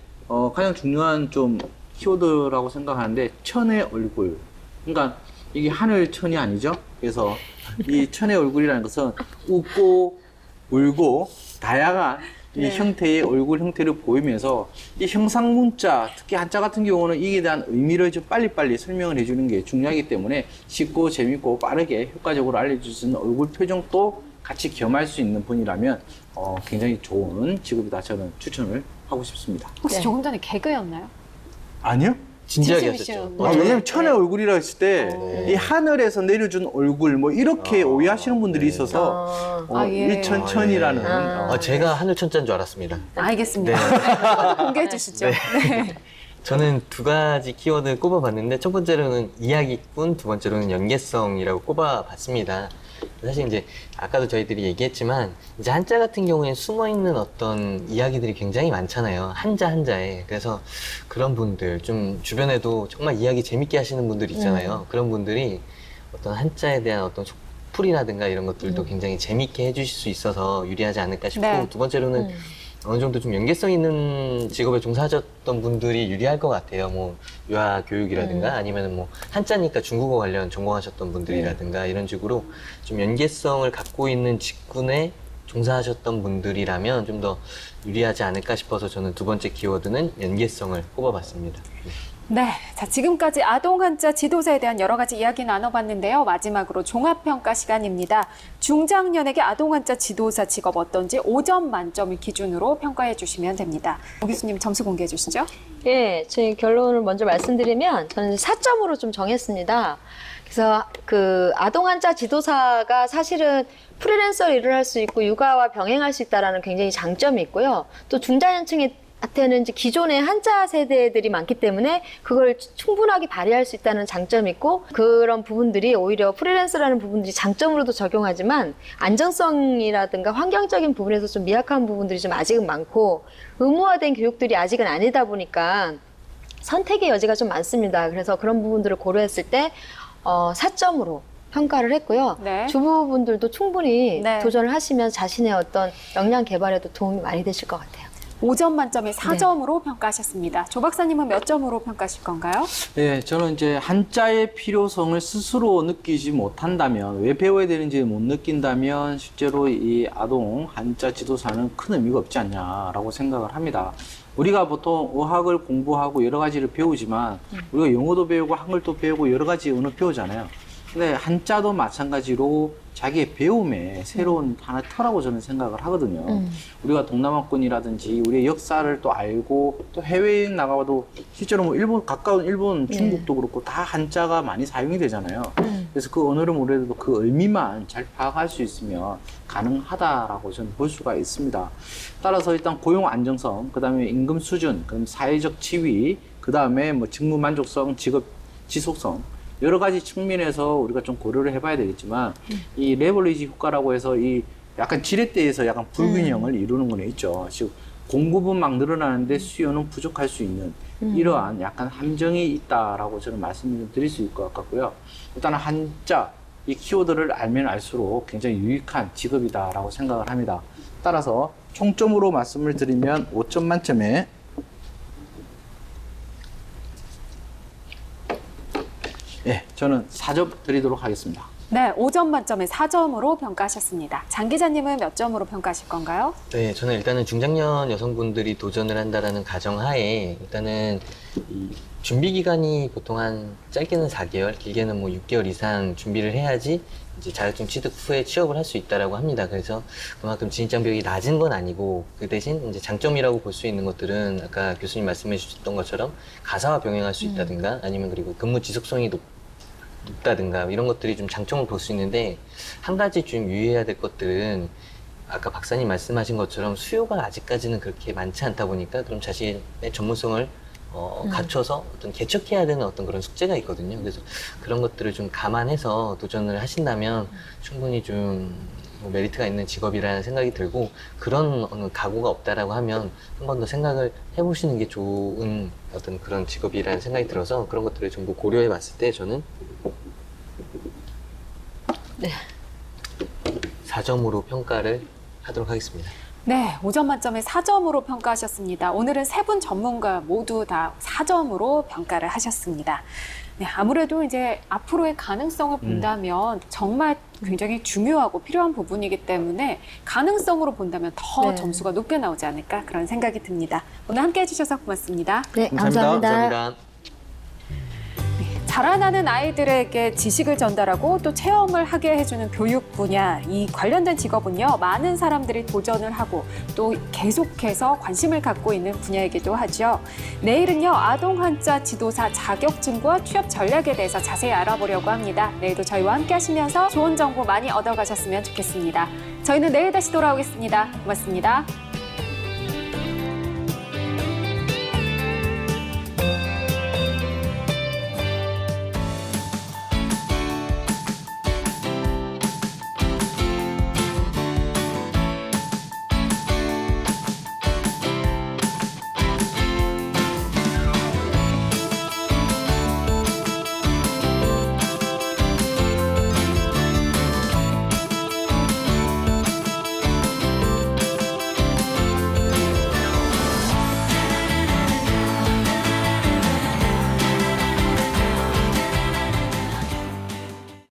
가장 중요한 좀 키워드라고 생각하는데 천의 얼굴. 그러니까 이게 하늘 천이 아니죠. 그래서 이 천의 얼굴이라는 것은 웃고 울고 다양한 이 형태의 얼굴 형태를 보이면서 이 형상 문자, 특히 한자 같은 경우는 이에 대한 의미를 좀 빨리빨리 설명을 해주는 게 중요하기 때문에 쉽고 재밌고 빠르게 효과적으로 알려줄 수 있는 얼굴 표정도 같이 겸할 수 있는 분이라면 굉장히 좋은 직업이다. 저는 추천을 하고 싶습니다. 혹시 네. 조금 전에 개그였나요? 아니요? 진지하게 진심이시죠? 하셨죠. 왜냐면 천의 얼굴이라 했을 때 이 하늘에서 내려준 얼굴 뭐 이렇게 오해하시는 분들이 있어서 예. 이 천천이라는 제가 하늘 천자인 줄 알았습니다. 알겠습니다. 네. 키워드 공개해 주시죠. 네. 저는 2가지 키워드 꼽아봤는데 첫 번째로는 이야기꾼, 두 번째로는 연계성이라고 꼽아봤습니다. 사실 이제 아까도 저희들이 얘기했지만 이제 한자 같은 경우에 숨어있는 어떤 이야기들이 굉장히 많잖아요. 한자에. 그래서 그런 분들 좀 주변에도 정말 이야기 재밌게 하시는 분들 있잖아요. 그런 분들이 어떤 한자에 대한 어떤 풀이라든가 이런 것들도 굉장히 재밌게 해주실 수 있어서 유리하지 않을까 싶고 네. 두 번째로는 어느 정도 좀 연계성 있는 직업에 종사하셨던 분들이 유리할 것 같아요. 뭐 유아 교육이라든가 아니면 뭐 한자니까 중국어 관련 전공하셨던 분들이라든가 이런 식으로 좀 연계성을 갖고 있는 직군에 종사하셨던 분들이라면 좀 더 유리하지 않을까 싶어서 저는 두 번째 키워드는 연계성을 꼽아봤습니다. 네, 자 지금까지 아동 한자 지도사에 대한 여러 가지 이야기 나눠봤는데요. 마지막으로 종합평가 시간입니다. 중장년에게 아동 한자 지도사 직업 어떤지 5점 만점을 기준으로 평가해 주시면 됩니다. 오 교수님 점수 공개해 주시죠. 예, 제 결론을 먼저 말씀드리면 저는 4점으로 좀 정했습니다. 그래서 그 아동 한자 지도사가 사실은 프리랜서 일을 할 수 있고 육아와 병행할 수 있다라는 굉장히 장점이 있고요. 또 중장년층한테는 이제 기존의 한자 세대들이 많기 때문에 그걸 충분하게 발휘할 수 있다는 장점이 있고 그런 부분들이 오히려 프리랜서라는 부분들이 장점으로도 적용하지만 안정성이라든가 환경적인 부분에서 좀 미약한 부분들이 좀 아직은 많고 의무화된 교육들이 아직은 아니다 보니까 선택의 여지가 좀 많습니다. 그래서 그런 부분들을 고려했을 때 4점으로 평가를 했고요. 네. 주부분들도 충분히 네. 도전을 하시면 자신의 어떤 역량 개발에도 도움이 많이 되실 것 같아요. 5점 만점에 4점으로 평가하셨습니다. 조 박사님은 몇 점으로 평가하실 건가요? 네, 저는 이제 한자의 필요성을 스스로 느끼지 못한다면, 왜 배워야 되는지 못 느낀다면 실제로 이 아동 한자 지도사는 큰 의미가 없지 않냐라고 생각을 합니다. 우리가 보통 어학을 공부하고 여러 가지를 배우지만 우리가 영어도 배우고 한글도 배우고 여러 가지 언어 배우잖아요. 근데 한자도 마찬가지로 자기의 배움에 새로운 하나의 터라고 저는 생각을 하거든요. 우리가 동남아권이라든지 우리의 역사를 또 알고 또 해외여행 나가도 실제로 뭐 일본, 가까운 일본, 중국도 그렇고 다 한자가 많이 사용이 되잖아요. 그래서 그 언어를 모르더라도 그 의미만 잘 파악할 수 있으면 가능하다라고 저는 볼 수가 있습니다. 따라서 일단 고용 안정성, 그 다음에 임금 수준, 그다음 사회적 지위, 그 다음에 뭐 직무 만족성, 직업 지속성 여러 가지 측면에서 우리가 좀 고려를 해봐야 되겠지만 이 레버리지 효과라고 해서 이 약간 지렛대에서 약간 불균형을 이루는 거는 있죠. 즉 공급은 막 늘어나는데 수요는 부족할 수 있는 이러한 약간 함정이 있다라고 저는 말씀을 좀 드릴 수 있을 것 같고요. 일단 한자 이 키워드를 알면 알수록 굉장히 유익한 직업이다라고 생각을 합니다. 따라서 총점으로 말씀을 드리면 5점 만점에 예, 저는 4점 드리도록 하겠습니다. 네, 5점 만점에 4점으로 평가하셨습니다. 장 기자님은 몇 점으로 평가하실 건가요? 네, 저는 일단은 중장년 여성분들이 도전을 한다라는 가정하에 일단은 이 준비 기간이 보통 한 짧게는 4개월, 길게는 뭐 6개월 이상 준비를 해야지 이제 자격증 취득 후에 취업을 할 수 있다라고 합니다. 그래서 그만큼 진입장벽이 낮은 건 아니고 그 대신 이제 장점이라고 볼 수 있는 것들은 아까 교수님 말씀해 주셨던 것처럼 가사와 병행할 수 있다든가 아니면 그리고 근무 지속성이 높다든가 이런 것들이 좀 장점을 볼 수 있는데 한 가지 좀 유의해야 될 것들은 아까 박사님 말씀하신 것처럼 수요가 아직까지는 그렇게 많지 않다 보니까 그럼 자신의 전문성을 갖춰서 어떤 개척해야 되는 어떤 그런 숙제가 있거든요. 그래서 그런 것들을 좀 감안해서 도전을 하신다면 충분히 좀 메리트가 있는 직업이라는 생각이 들고 그런 어느 각오가 없다라고 하면 한 번 더 생각을 해보시는 게 좋은 어떤 그런 직업이라는 생각이 들어서 그런 것들을 전부 고려해 봤을 때 저는 4점으로 평가를 하도록 하겠습니다. 네, 5점 만점에 4점으로 평가하셨습니다. 오늘은 세 분 전문가 모두 다 4점으로 평가를 하셨습니다. 네, 아무래도 이제 앞으로의 가능성을 본다면 정말 굉장히 중요하고 필요한 부분이기 때문에 가능성으로 본다면 더 네. 점수가 높게 나오지 않을까 그런 생각이 듭니다. 오늘 함께 해주셔서 고맙습니다. 네, 감사합니다. 감사합니다. 자라나는 아이들에게 지식을 전달하고 또 체험을 하게 해주는 교육 분야, 이 관련된 직업은요, 많은 사람들이 도전을 하고 또 계속해서 관심을 갖고 있는 분야이기도 하죠. 내일은요, 아동 한자 지도사 자격증과 취업 전략에 대해서 자세히 알아보려고 합니다. 내일도 저희와 함께 하시면서 좋은 정보 많이 얻어가셨으면 좋겠습니다. 저희는 내일 다시 돌아오겠습니다. 고맙습니다.